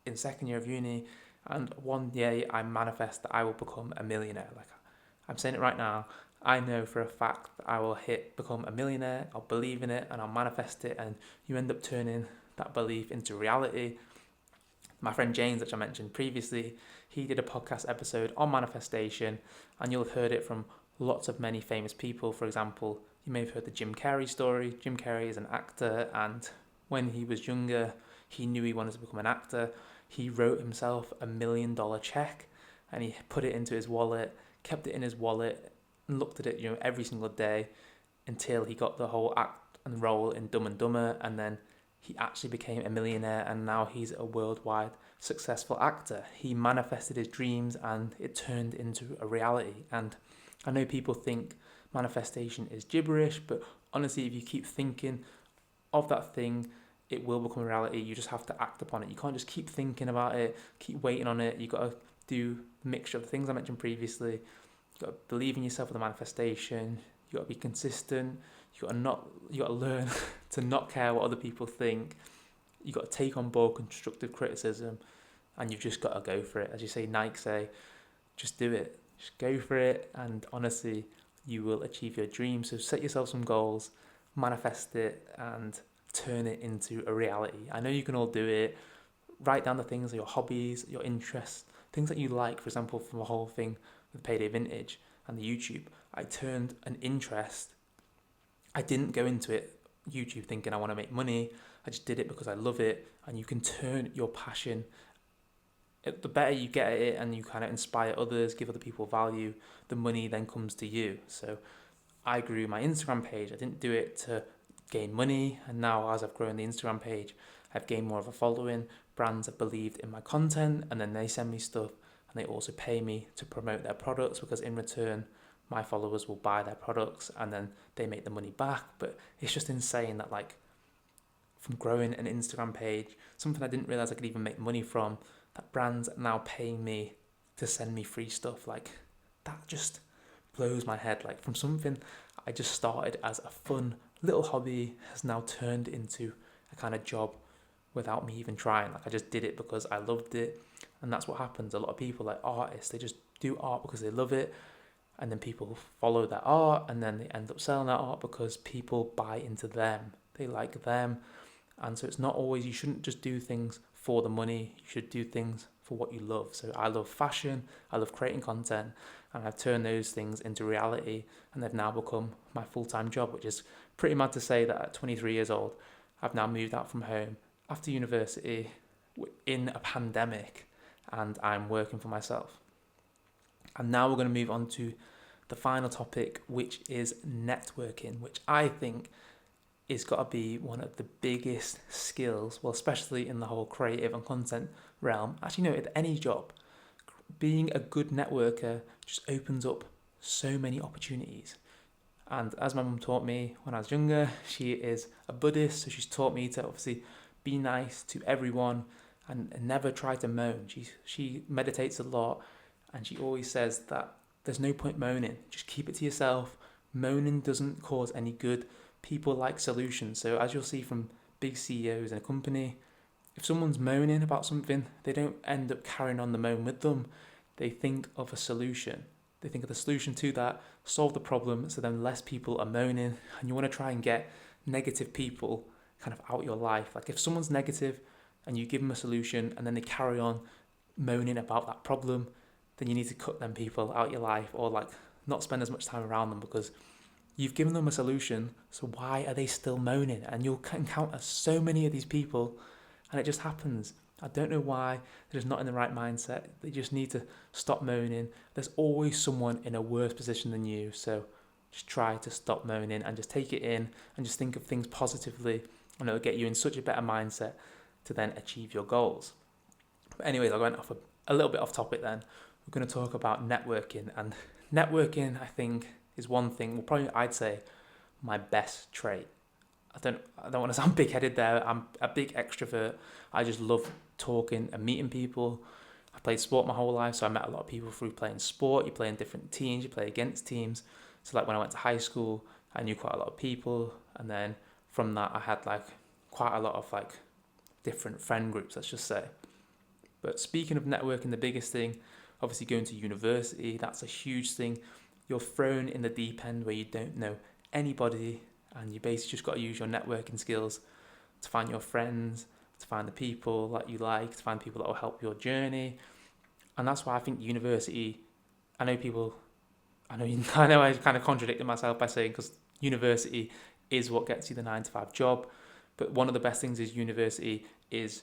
in second year of uni, and one day I manifest that I will become a millionaire. Like I'm saying it right now, I know for a fact that I will become a millionaire. I'll believe in it and I'll manifest it, and you end up turning that belief into reality. My friend James, which I mentioned previously, he did a podcast episode on manifestation, and you'll have heard it from lots of many famous people. For example, you may have heard the Jim Carrey story. Jim Carrey is an actor, and when he was younger, he knew he wanted to become an actor. He wrote himself $1 million check, and he put it into his wallet, kept it in his wallet, and looked at it, every single day until he got the whole act and role in Dumb and Dumber, and then he actually became a millionaire, and now he's a worldwide successful actor. He manifested his dreams, and it turned into a reality. And I know people think manifestation is gibberish, but honestly, if you keep thinking of that thing, it will become a reality. You just have to act upon it. You can't just keep thinking about it, keep waiting on it. You've got to do a mixture of the things I mentioned previously. You've got to believe in yourself with the manifestation. You've got to be consistent. You've got to learn to not care what other people think. You've got to take on board constructive criticism, and you've just got to go for it. As you say, Nike say, just do it. Just go for it, and honestly, you will achieve your dreams. So set yourself some goals, manifest it, and turn it into a reality. I know you can all do it. Write down the things, your hobbies, your interests, things that you like. For example, from the whole thing with Payday Vintage and the YouTube, I turned an interest. I didn't go into it, YouTube, thinking I want to make money. I just did it because I love it. And you can turn your passion. The better you get at it and you kind of inspire others, give other people value, the money then comes to you. So I grew my Instagram page. I didn't do it to gain money, and now as I've grown the Instagram page, I've gained more of a following. Brands have believed in my content, and then they send me stuff, and they also pay me to promote their products, because in return my followers will buy their products and then they make the money back. But it's just insane that, like, from growing an Instagram page, something I didn't realize I could even make money from, that brands are now paying me to send me free stuff. Like, that just blows my head. Like, from something I just started as a fun little hobby has now turned into a kind of job without me even trying. Like, I just did it because I loved it. And that's what happens. A lot of people, like artists, they just do art because they love it, and then people follow that art, and then they end up selling that art because people buy into them. They like them. And so it's not always, you shouldn't just do things for the money. You should do things for what you love. So I love fashion, I love creating content, and I've turned those things into reality, and they've now become my full-time job, which is pretty mad to say that at 23 years old, I've now moved out from home after university in a pandemic, and I'm working for myself. And now we're going to move on to the final topic, which is networking, which I think is got to be one of the biggest skills, well, especially in the whole creative and content realm, actually no, at any job, being a good networker just opens up so many opportunities. And as my mum taught me when I was younger, she is a Buddhist, so she's taught me to obviously be nice to everyone and never try to moan. She meditates a lot, and she always says that there's no point moaning. Just keep it to yourself. Moaning doesn't cause any good. People like solutions. So as you'll see from big CEOs in a company, if someone's moaning about something, they don't end up carrying on the moan with them. They think of a solution. They think of the solution to that, solve the problem, so then less people are moaning. And you want to try and get negative people kind of out your life. Like if someone's negative and you give them a solution and then they carry on moaning about that problem, then you need to cut them people out your life, or like not spend as much time around them, because you've given them a solution. So why are they still moaning? And you'll encounter so many of these people, and it just happens. I don't know why. They're just not in the right mindset. They just need to stop moaning. There's always someone in a worse position than you. So just try to stop moaning and just take it in and just think of things positively, and it'll get you in such a better mindset to then achieve your goals. But anyways, I went off a little bit off topic then. We're going to talk about networking. And networking, I think, is one thing, well, probably I'd say my best trait. I don't want to sound big-headed there. I'm a big extrovert. I just love talking and meeting people. I played sport my whole life, so I met a lot of people through playing sport. You play in different teams, you play against teams. So like when I went to high school, I knew quite a lot of people, and then from that I had like quite a lot of like different friend groups, let's just say. But speaking of networking, the biggest thing, obviously going to university, that's a huge thing. You're thrown in the deep end where you don't know anybody, and you basically just got to use your networking skills to find your friends, to find the people that you like, to find people that will help your journey. And that's why I think university, I know I kind of contradicted myself by saying, because university is what gets you the 9 to 5 job. But one of the best things is university is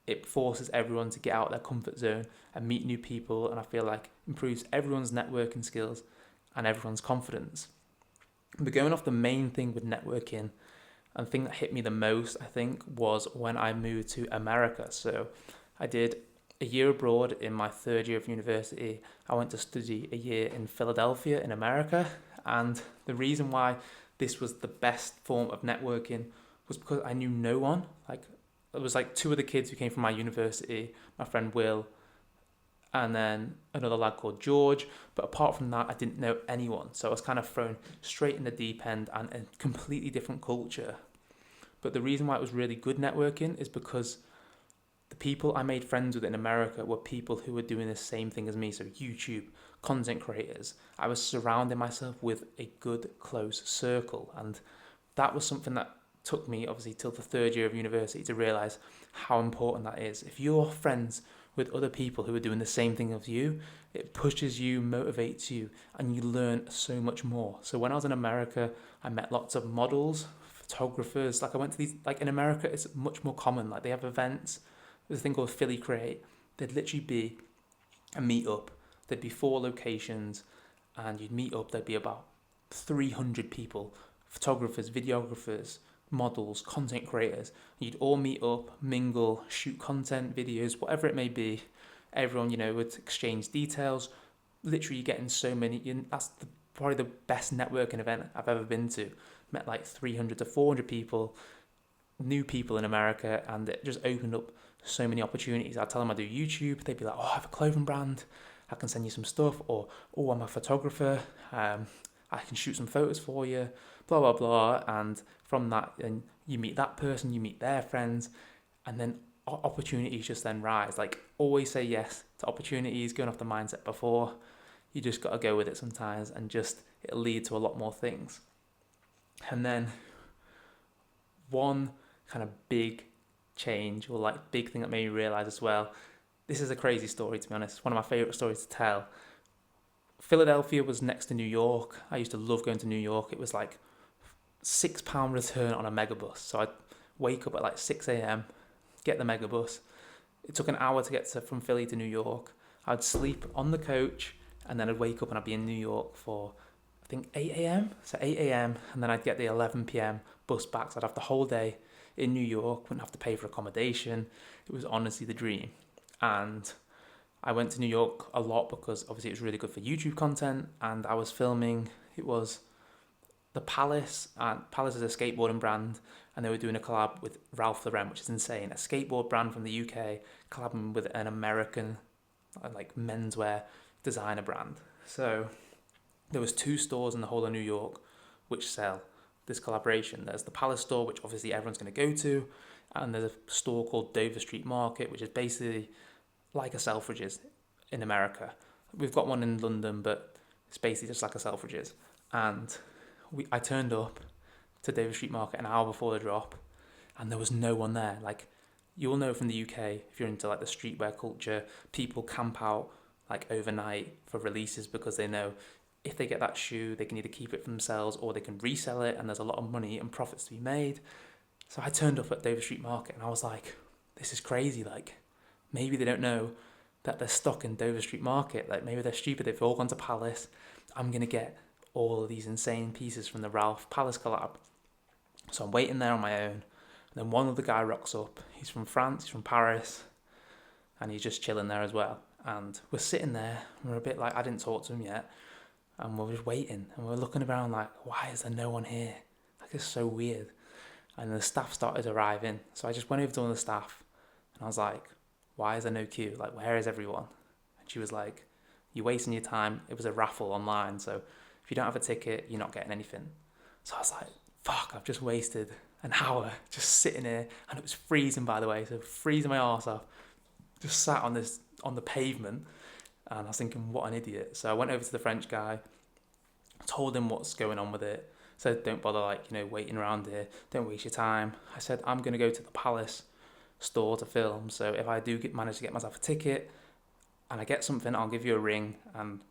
it forces everyone to get out of their comfort zone and meet new people. And I feel like improves everyone's networking skills and everyone's confidence. But going off the main thing with networking, and the thing that hit me the most, I think, was when I moved to America. So I did a year abroad in my third year of university. I went to study a year in Philadelphia in America. And the reason why this was the best form of networking was because I knew no one. Like, it was like 2 of the kids who came from my university, my friend Will, and then another lad called George. But apart from that, I didn't know anyone. So I was kind of thrown straight in the deep end and a completely different culture. But the reason why it was really good networking is because the people I made friends with in America were people who were doing the same thing as me. So YouTube, content creators. I was surrounding myself with a good, close circle. And that was something that took me, obviously, till the third year of university to realise how important that is. If you're friends with other people who are doing the same thing as you, it pushes you, motivates you, and you learn so much more. So when I was in America, I met lots of models, photographers. Like I went to these, like in America, it's much more common. Like they have events. There's a thing called Philly Create. There'd literally be a meetup. There'd be 4 locations, and you'd meet up. There'd be about 300 people, photographers, videographers, models, content creators. You'd all meet up, mingle, shoot content, videos, whatever it may be. Everyone, would exchange details. Literally getting so many. That's probably the best networking event I've ever been to. Met like 300 to 400 people, new people in America, and it just opened up so many opportunities. I'd tell them I do YouTube. They'd be like, oh, I have a clothing brand. I can send you some stuff. Or, oh, I'm a photographer. I can shoot some photos for you. Blah, blah, blah. And from that, and you meet that person, you meet their friends, and then opportunities just then rise. Like, always say yes to opportunities, going off the mindset before. You just got to go with it sometimes, and just it'll lead to a lot more things. And then one kind of big change, or like big thing that made me realize as well, this is a crazy story, to be honest. One of my favorite stories to tell. Philadelphia was next to New York. I used to love going to New York. It was like £6 return on a megabus. So I'd wake up at like 6 a.m, get the megabus. It took an hour to get from Philly to New York. I'd sleep on the coach, and then I'd wake up and I'd be in New York for, I think, 8 a.m. So 8 a.m, and then I'd get the 11 p.m. bus back. So I'd have the whole day in New York, wouldn't have to pay for accommodation. It was honestly the dream. And I went to New York a lot because obviously it was really good for YouTube content, and I was filming. It was the Palace, and Palace is a skateboarding brand, and they were doing a collab with Ralph Lauren, which is insane. A skateboard brand from the UK collabing with an American like menswear designer brand. So there was 2 stores in the whole of New York which sell this collaboration. There's the Palace store, which obviously everyone's going to go to, and there's a store called Dover Street Market, which is basically like a Selfridges in America. We've got one in London, but it's basically just like a Selfridges. And I turned up to Dover Street Market an hour before the drop, and there was no one there. Like, you'll know from the UK, if you're into like the streetwear culture, people camp out like overnight for releases because they know if they get that shoe, they can either keep it for themselves or they can resell it, and there's a lot of money and profits to be made. So I turned up at Dover Street Market and I was like, this is crazy. Like, maybe they don't know that they're stuck in Dover Street Market. Like, maybe they're stupid. They've all gone to Palace. I'm going to get all of these insane pieces from the Ralph Palace collab. So I'm waiting there on my own. And then one other guy rocks up. He's from France, he's from Paris, and he's just chilling there as well. And we're sitting there, and we're a bit like, I didn't talk to him yet. And we're just waiting, and we're looking around like, why is there no one here? Like, it's so weird. And the staff started arriving. So I just went over to one of the staff, and I was like, why is there no queue? Like, where is everyone? And she was like, you're wasting your time. It was a raffle online, so if you don't have a ticket, you're not getting anything. So I was like, fuck, I've just wasted an hour just sitting here, and it was freezing, by the way, so freezing my arse off. Just sat on the pavement, and I was thinking, what an idiot. So I went over to the French guy, told him what's going on with it, said, don't bother, like, waiting around here, don't waste your time. I said, I'm going to go to the Palace store to film, so if I do manage to get myself a ticket and I get something, I'll give you a ring and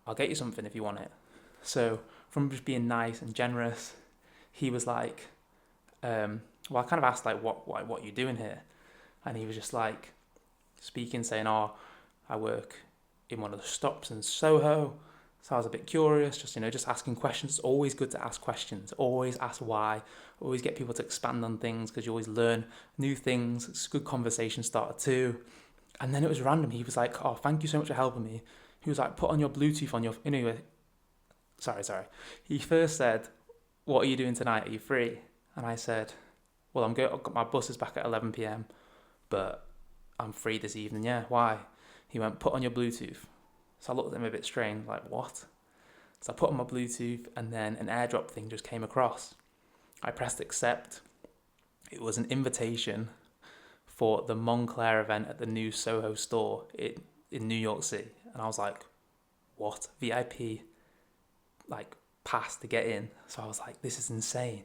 I'll get you something if you want it. So from just being nice and generous, he was like, well, I kind of asked like, what are you doing here? And he was just like speaking, saying, oh, I work in one of the stops in Soho. So I was a bit curious, just asking questions. It's always good to ask questions. Always ask why. Always get people to expand on things because you always learn new things. It's a good conversation starter too. And then it was random. He was like, oh, thank you so much for helping me. He was like, put on your Bluetooth on your... Sorry. He first said, what are you doing tonight? Are you free? And I said, well, I've got my bus is back at 11 p.m, but I'm free this evening. Yeah, why? He went, put on your Bluetooth. So I looked at him a bit strange, like, what? So I put on my Bluetooth, and then an airdrop thing just came across. I pressed accept. It was an invitation for the Montclair event at the new Soho store in New York City. And I was like, what? VIP, like, pass to get in. So I was like, this is insane.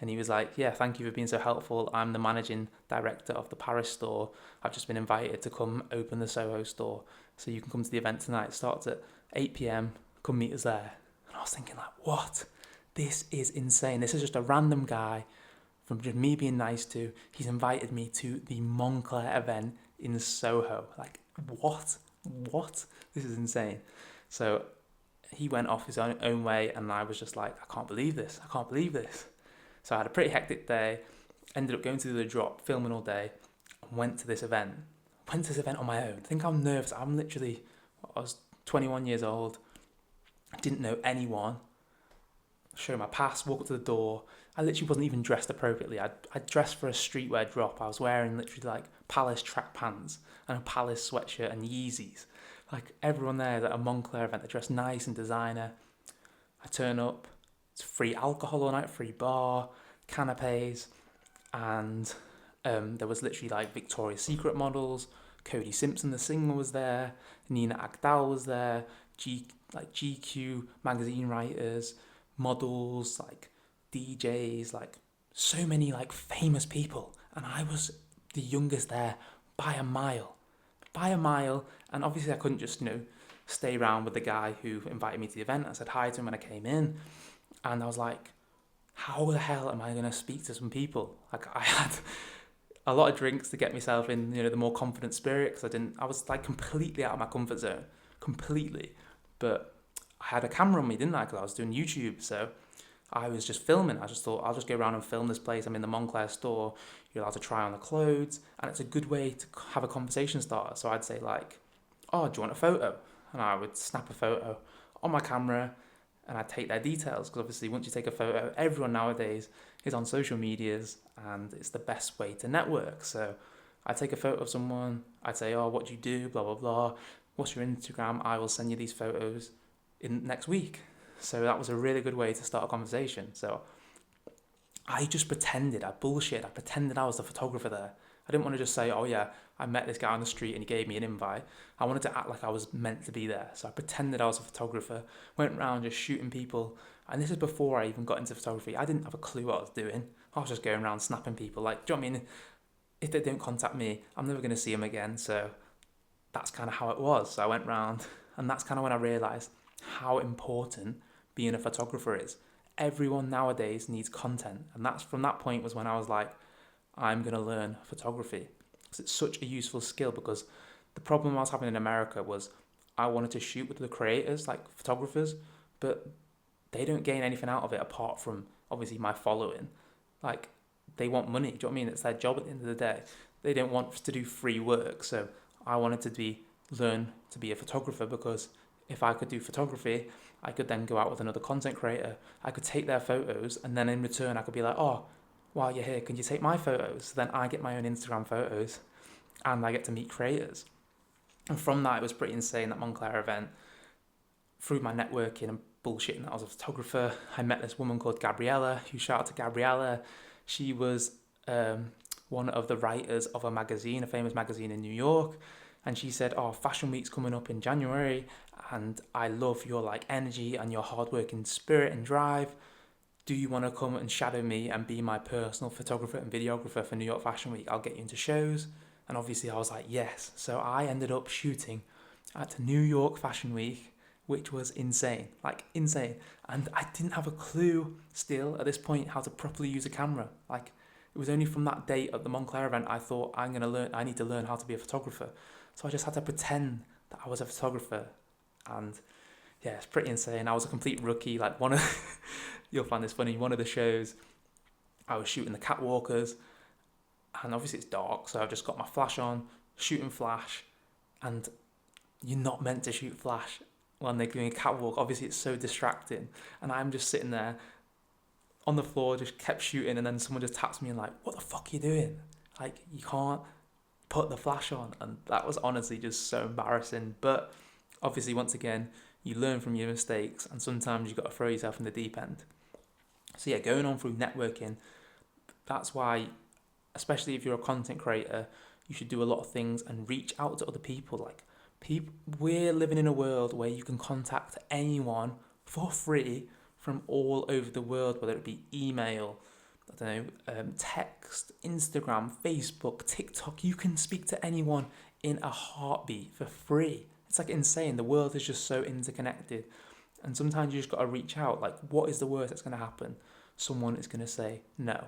And he was like, yeah, thank you for being so helpful. I'm the managing director of the Paris store. I've just been invited to come open the Soho store. So you can come to the event tonight. It starts at 8 p.m. Come meet us there. And I was thinking like, what? This is insane. This is just a random guy from just me being nice to. He's invited me to the Montclair event in Soho. Like, what? This is insane. So he went off his own way, and I was just like, I can't believe this. So I had a pretty hectic day, ended up going to the drop, filming all day, and went to this event on my own. I think I'm nervous. I was 21 years old, didn't know anyone. Show my pass, walk up to the door. I literally wasn't even dressed appropriately. I dressed for a streetwear drop. I was wearing literally like Palace track pants and a Palace sweatshirt and Yeezys. Like, everyone there is at a Montclair event, they're dressed nice and designer. I turn up, it's free alcohol all night, free bar, canapes, and there was literally like Victoria's Secret models, Cody Simpson the singer was there, Nina Agdal was there, GQ magazine writers, models, like DJs, like so many like famous people, and I was the youngest there by a mile, and obviously I couldn't just stay around with the guy who invited me to the event. I said hi to him when I came in, and I was like, how the hell am I going to speak to some people? Like, I had a lot of drinks to get myself in, the more confident spirit, because I was like completely out of my comfort zone, completely. But I had a camera on me, didn't I? Because I was doing YouTube, so I was just filming. I just thought, I'll just go around and film this place. I'm in the Montclair store. You're allowed to try on the clothes. And it's a good way to have a conversation starter. So I'd say like, oh, do you want a photo? And I would snap a photo on my camera and I'd take their details. Because obviously once you take a photo, everyone nowadays is on social medias and it's the best way to network. So I'd take a photo of someone. I'd say, oh, what do you do? Blah, blah, blah. What's your Instagram? I will send you these photos in next week. So that was a really good way to start a conversation. So I just pretended, I pretended I was the photographer there. I didn't want to just say, oh yeah, I met this guy on the street and he gave me an invite. I wanted to act like I was meant to be there. So I pretended I was a photographer, went around just shooting people. And this is before I even got into photography. I didn't have a clue what I was doing. I was just going around snapping people. Like, do you know what I mean? If they don't contact me, I'm never going to see them again. So that's kind of how it was. So I went around and that's kind of when I realised how important being a photographer is. Everyone nowadays needs content. And that's from that point was when I was like, I'm going to learn photography. Because it's such a useful skill, because the problem I was having in America was I wanted to shoot with the creators, like photographers, but they don't gain anything out of it apart from obviously my following. Like, they want money. Do you know what I mean? It's their job at the end of the day. They don't want to do free work. So I wanted to learn to be a photographer, because if I could do photography, I could then go out with another content creator. I could take their photos, and then in return, I could be like, oh, while you're here, can you take my photos? So then I get my own Instagram photos, and I get to meet creators. And from that, it was pretty insane, that Montclair event. Through my networking and bullshitting that I was a photographer, I met this woman called Gabriella, who, shout out to Gabriella. She was one of the writers of a magazine, a famous magazine in New York. And she said, oh, Fashion Week's coming up in January, and I love your like energy and your hardworking spirit and drive. Do you want to come and shadow me and be my personal photographer and videographer for New York Fashion Week? I'll get you into shows. And obviously I was like, yes. So I ended up shooting at New York Fashion Week, which was insane, like insane. And I didn't have a clue still at this point how to properly use a camera. Like, it was only from that date at the Montclair event I thought I need to learn how to be a photographer. So I just had to pretend that I was a photographer. And yeah, it's pretty insane. I was a complete rookie. Like, you'll find this funny, one of the shows, I was shooting the catwalkers, and obviously it's dark, so I've just got my flash on, shooting flash, and you're not meant to shoot flash when they're doing a catwalk. Obviously it's so distracting, and I'm just sitting there on the floor, just kept shooting, and then someone just taps me and like, what the fuck are you doing? Like, you can't put the flash on. And that was honestly just so embarrassing. But obviously, once again, you learn from your mistakes, and sometimes you've got to throw yourself in the deep end. So yeah, going on through networking, that's why, especially if you're a content creator, you should do a lot of things and reach out to other people. Like, we're living in a world where you can contact anyone for free from all over the world, whether it be email, text, Instagram, Facebook, TikTok. You can speak to anyone in a heartbeat for free. It's like insane. The world is just so interconnected. And sometimes you just got to reach out. Like, what is the worst that's going to happen? Someone is going to say no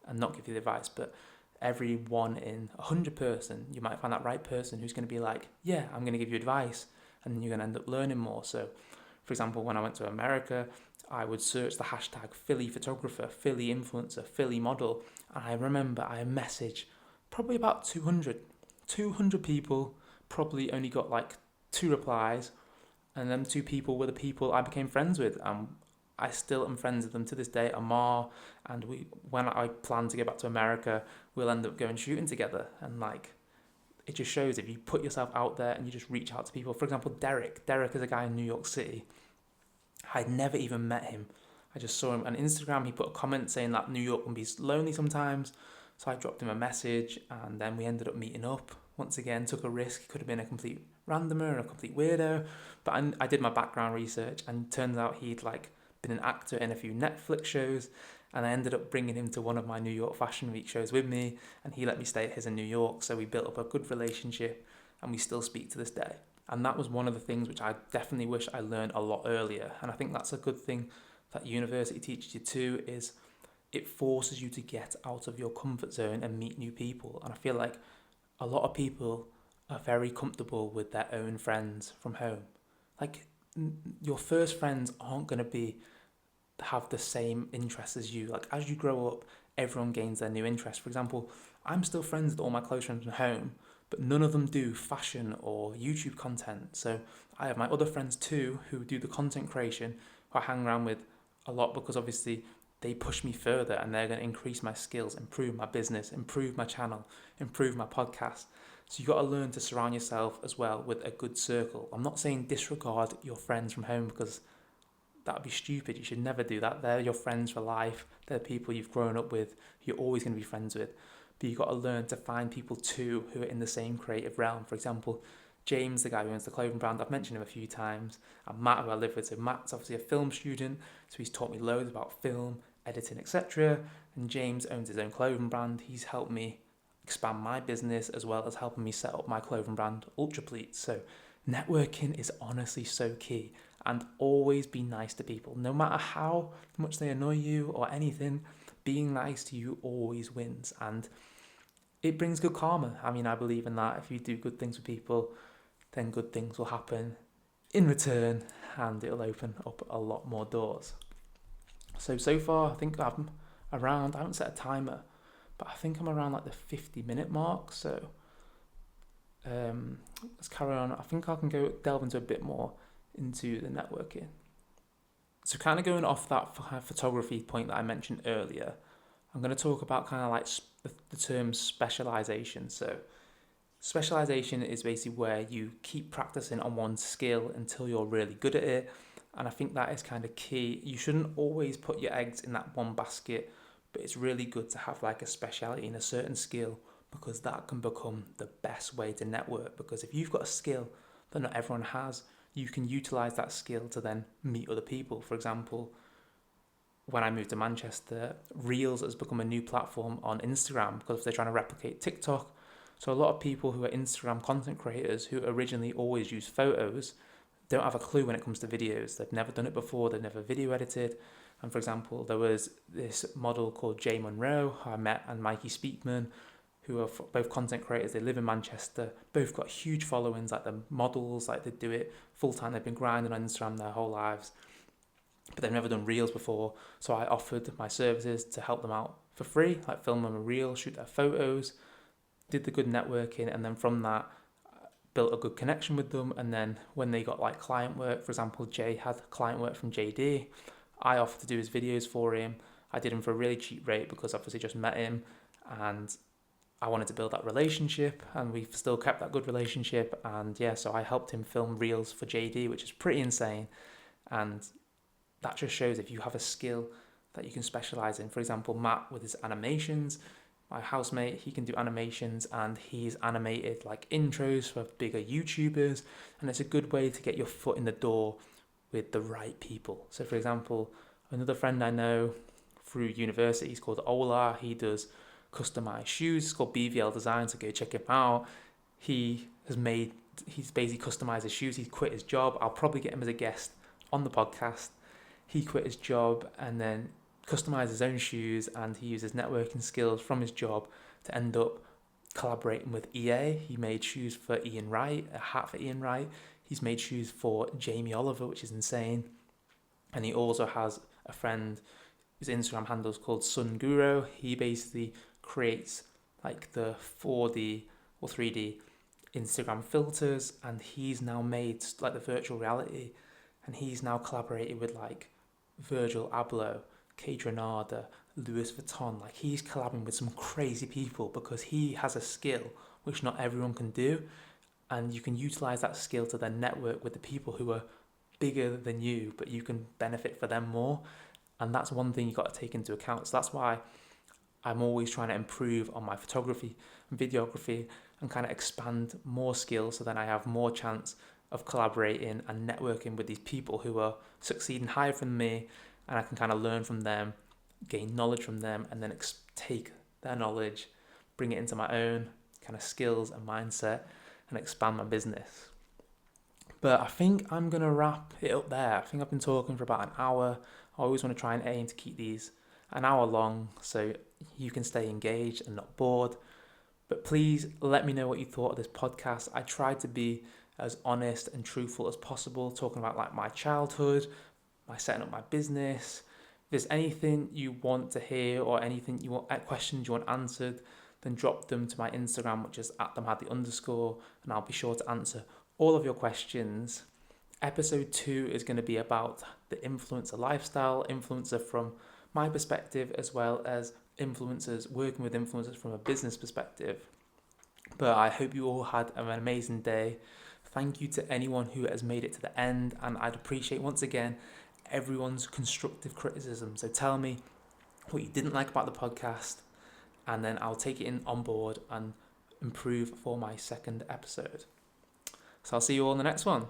and not give you the advice. But every 1 in 100 person, you might find that right person who's going to be like, yeah, I'm going to give you advice. And then you're going to end up learning more. So, for example, when I went to America, I would search the hashtag Philly photographer, Philly influencer, Philly model. And I remember I messaged probably about 200 people, probably only got like 2 replies. And them 2 people were the people I became friends with. I still am friends with them to this day, Amar. And when I plan to go back to America, we'll end up going shooting together. And like, it just shows if you put yourself out there and you just reach out to people. For example, Derek. Derek is a guy in New York City. I'd never even met him. I just saw him on Instagram. He put a comment saying that New York can be lonely sometimes. So I dropped him a message, and then we ended up meeting up. Once again, took a risk. He could have been a complete randomer and a complete weirdo. But I did my background research, and turns out he'd like been an actor in a few Netflix shows. And I ended up bringing him to one of my New York Fashion Week shows with me, and he let me stay at his in New York. So we built up a good relationship, and we still speak to this day. And that was one of the things which I definitely wish I learned a lot earlier. And I think that's a good thing that university teaches you too, is it forces you to get out of your comfort zone and meet new people. And I feel like a lot of people are very comfortable with their own friends from home. Like, your first friends aren't going to be have the same interests as you. Like as you grow up, everyone gains their new interests. For example, I'm still friends with all my close friends from home, but none of them do fashion or YouTube content. So I have my other friends too who do the content creation, who I hang around with a lot because obviously they push me further and they're going to increase my skills, improve my business, improve my channel, improve my podcast. So you got to learn to surround yourself as well with a good circle. I'm not saying disregard your friends from home because that would be stupid. You should never do that. They're your friends for life. They're people you've grown up with, you're always going to be friends with. But you've got to learn to find people too who are in the same creative realm. For example, James, the guy who owns the clothing brand, I've mentioned him a few times, and Matt, who I live with. So Matt's obviously a film student, so he's taught me loads about film, editing, etc. And James owns his own clothing brand. He's helped me expand my business as well as helping me set up my clothing brand, Ultrapleats. So networking is honestly so key. And always be nice to people. No matter how much they annoy you or anything, being nice to you always wins. And it brings good karma. I mean, I believe in that. If you do good things for people, then good things will happen in return and it'll open up a lot more doors. So far, I think I'm around, I haven't set a timer, but I think I'm around like the 50-minute mark. So let's carry on. I think I can delve into a bit more into the networking. So kind of going off that photography point that I mentioned earlier, I'm going to talk about kind of like the term specialization. So specialization is basically where you keep practicing on one skill until you're really good at it. And I think that is kind of key. You shouldn't always put your eggs in that one basket, but it's really good to have like a speciality in a certain skill because that can become the best way to network. Because if you've got a skill that not everyone has, you can utilize that skill to then meet other people. For example, when I moved to Manchester, Reels has become a new platform on Instagram because they're trying to replicate TikTok. So a lot of people who are Instagram content creators who originally always use photos don't have a clue when it comes to videos. They've never done it before. They've never video edited. And for example, there was this model called Jay Monroe, who I met, and Mikey Speakman, who are both content creators. They live in Manchester, both got huge followings, like the models, like they do it full time. They've been grinding on Instagram their whole lives, but they've never done reels before. So I offered my services to help them out for free, like film them a reel, shoot their photos, did the good networking. And then from that, built a good connection with them. And then when they got like client work, for example, Jay had client work from JD, I offered to do his videos for him. I did him for a really cheap rate because obviously just met him and I wanted to build that relationship, and we've still kept that good relationship. And yeah, so I helped him film reels for JD, which is pretty insane. And that just shows if you have a skill that you can specialize in. For example, Matt with his animations, my housemate, he can do animations and he's animated like intros for bigger YouTubers. And it's a good way to get your foot in the door with the right people. So for example, another friend I know through university, he's called Ola. He does customized shoes. It's called BVL Design, so go check him out. He's basically customized his shoes. He's quit his job. I'll probably get him as a guest on the podcast. He quit his job and then customized his own shoes, and he uses networking skills from his job to end up collaborating with EA. He made shoes for Ian Wright, a hat for Ian Wright. He's made shoes for Jamie Oliver, which is insane. And he also has a friend whose Instagram handle is called Sun Guru. He basically creates like the 4D or 3D Instagram filters, and he's now made like the virtual reality, and he's now collaborated with like Virgil Abloh, Kate Renada, Louis Vuitton. Like he's collabing with some crazy people because he has a skill which not everyone can do, and you can utilize that skill to then network with the people who are bigger than you, but you can benefit for them more. And that's one thing you got to take into account. So that's why I'm always trying to improve on my photography and videography and kind of expand more skills, so then I have more chance of collaborating and networking with these people who are succeeding higher than me, and I can kind of learn from them, gain knowledge from them, and then take their knowledge, bring it into my own kind of skills and mindset, and expand my business. But I think I'm going to wrap it up there. I think I've been talking for about an hour. I always want to try and aim to keep these an hour long so you can stay engaged and not bored. But please let me know what you thought of this podcast. I tried to be as honest and truthful as possible, talking about like my childhood, my setting up my business, there's anything you want to hear or anything you want, questions you want answered, then drop them to my Instagram, which is @themhadley_, and I'll be sure to answer all of your questions. Episode 2 is going to be about the influencer lifestyle, influencer from my perspective, as well as influencers, working with influencers from a business perspective. But I hope you all had an amazing day. Thank you to anyone who has made it to the end, and I'd appreciate once again everyone's constructive criticism. So tell me what you didn't like about the podcast, and then I'll take it on board and improve for my second episode. So I'll see you all in the next one.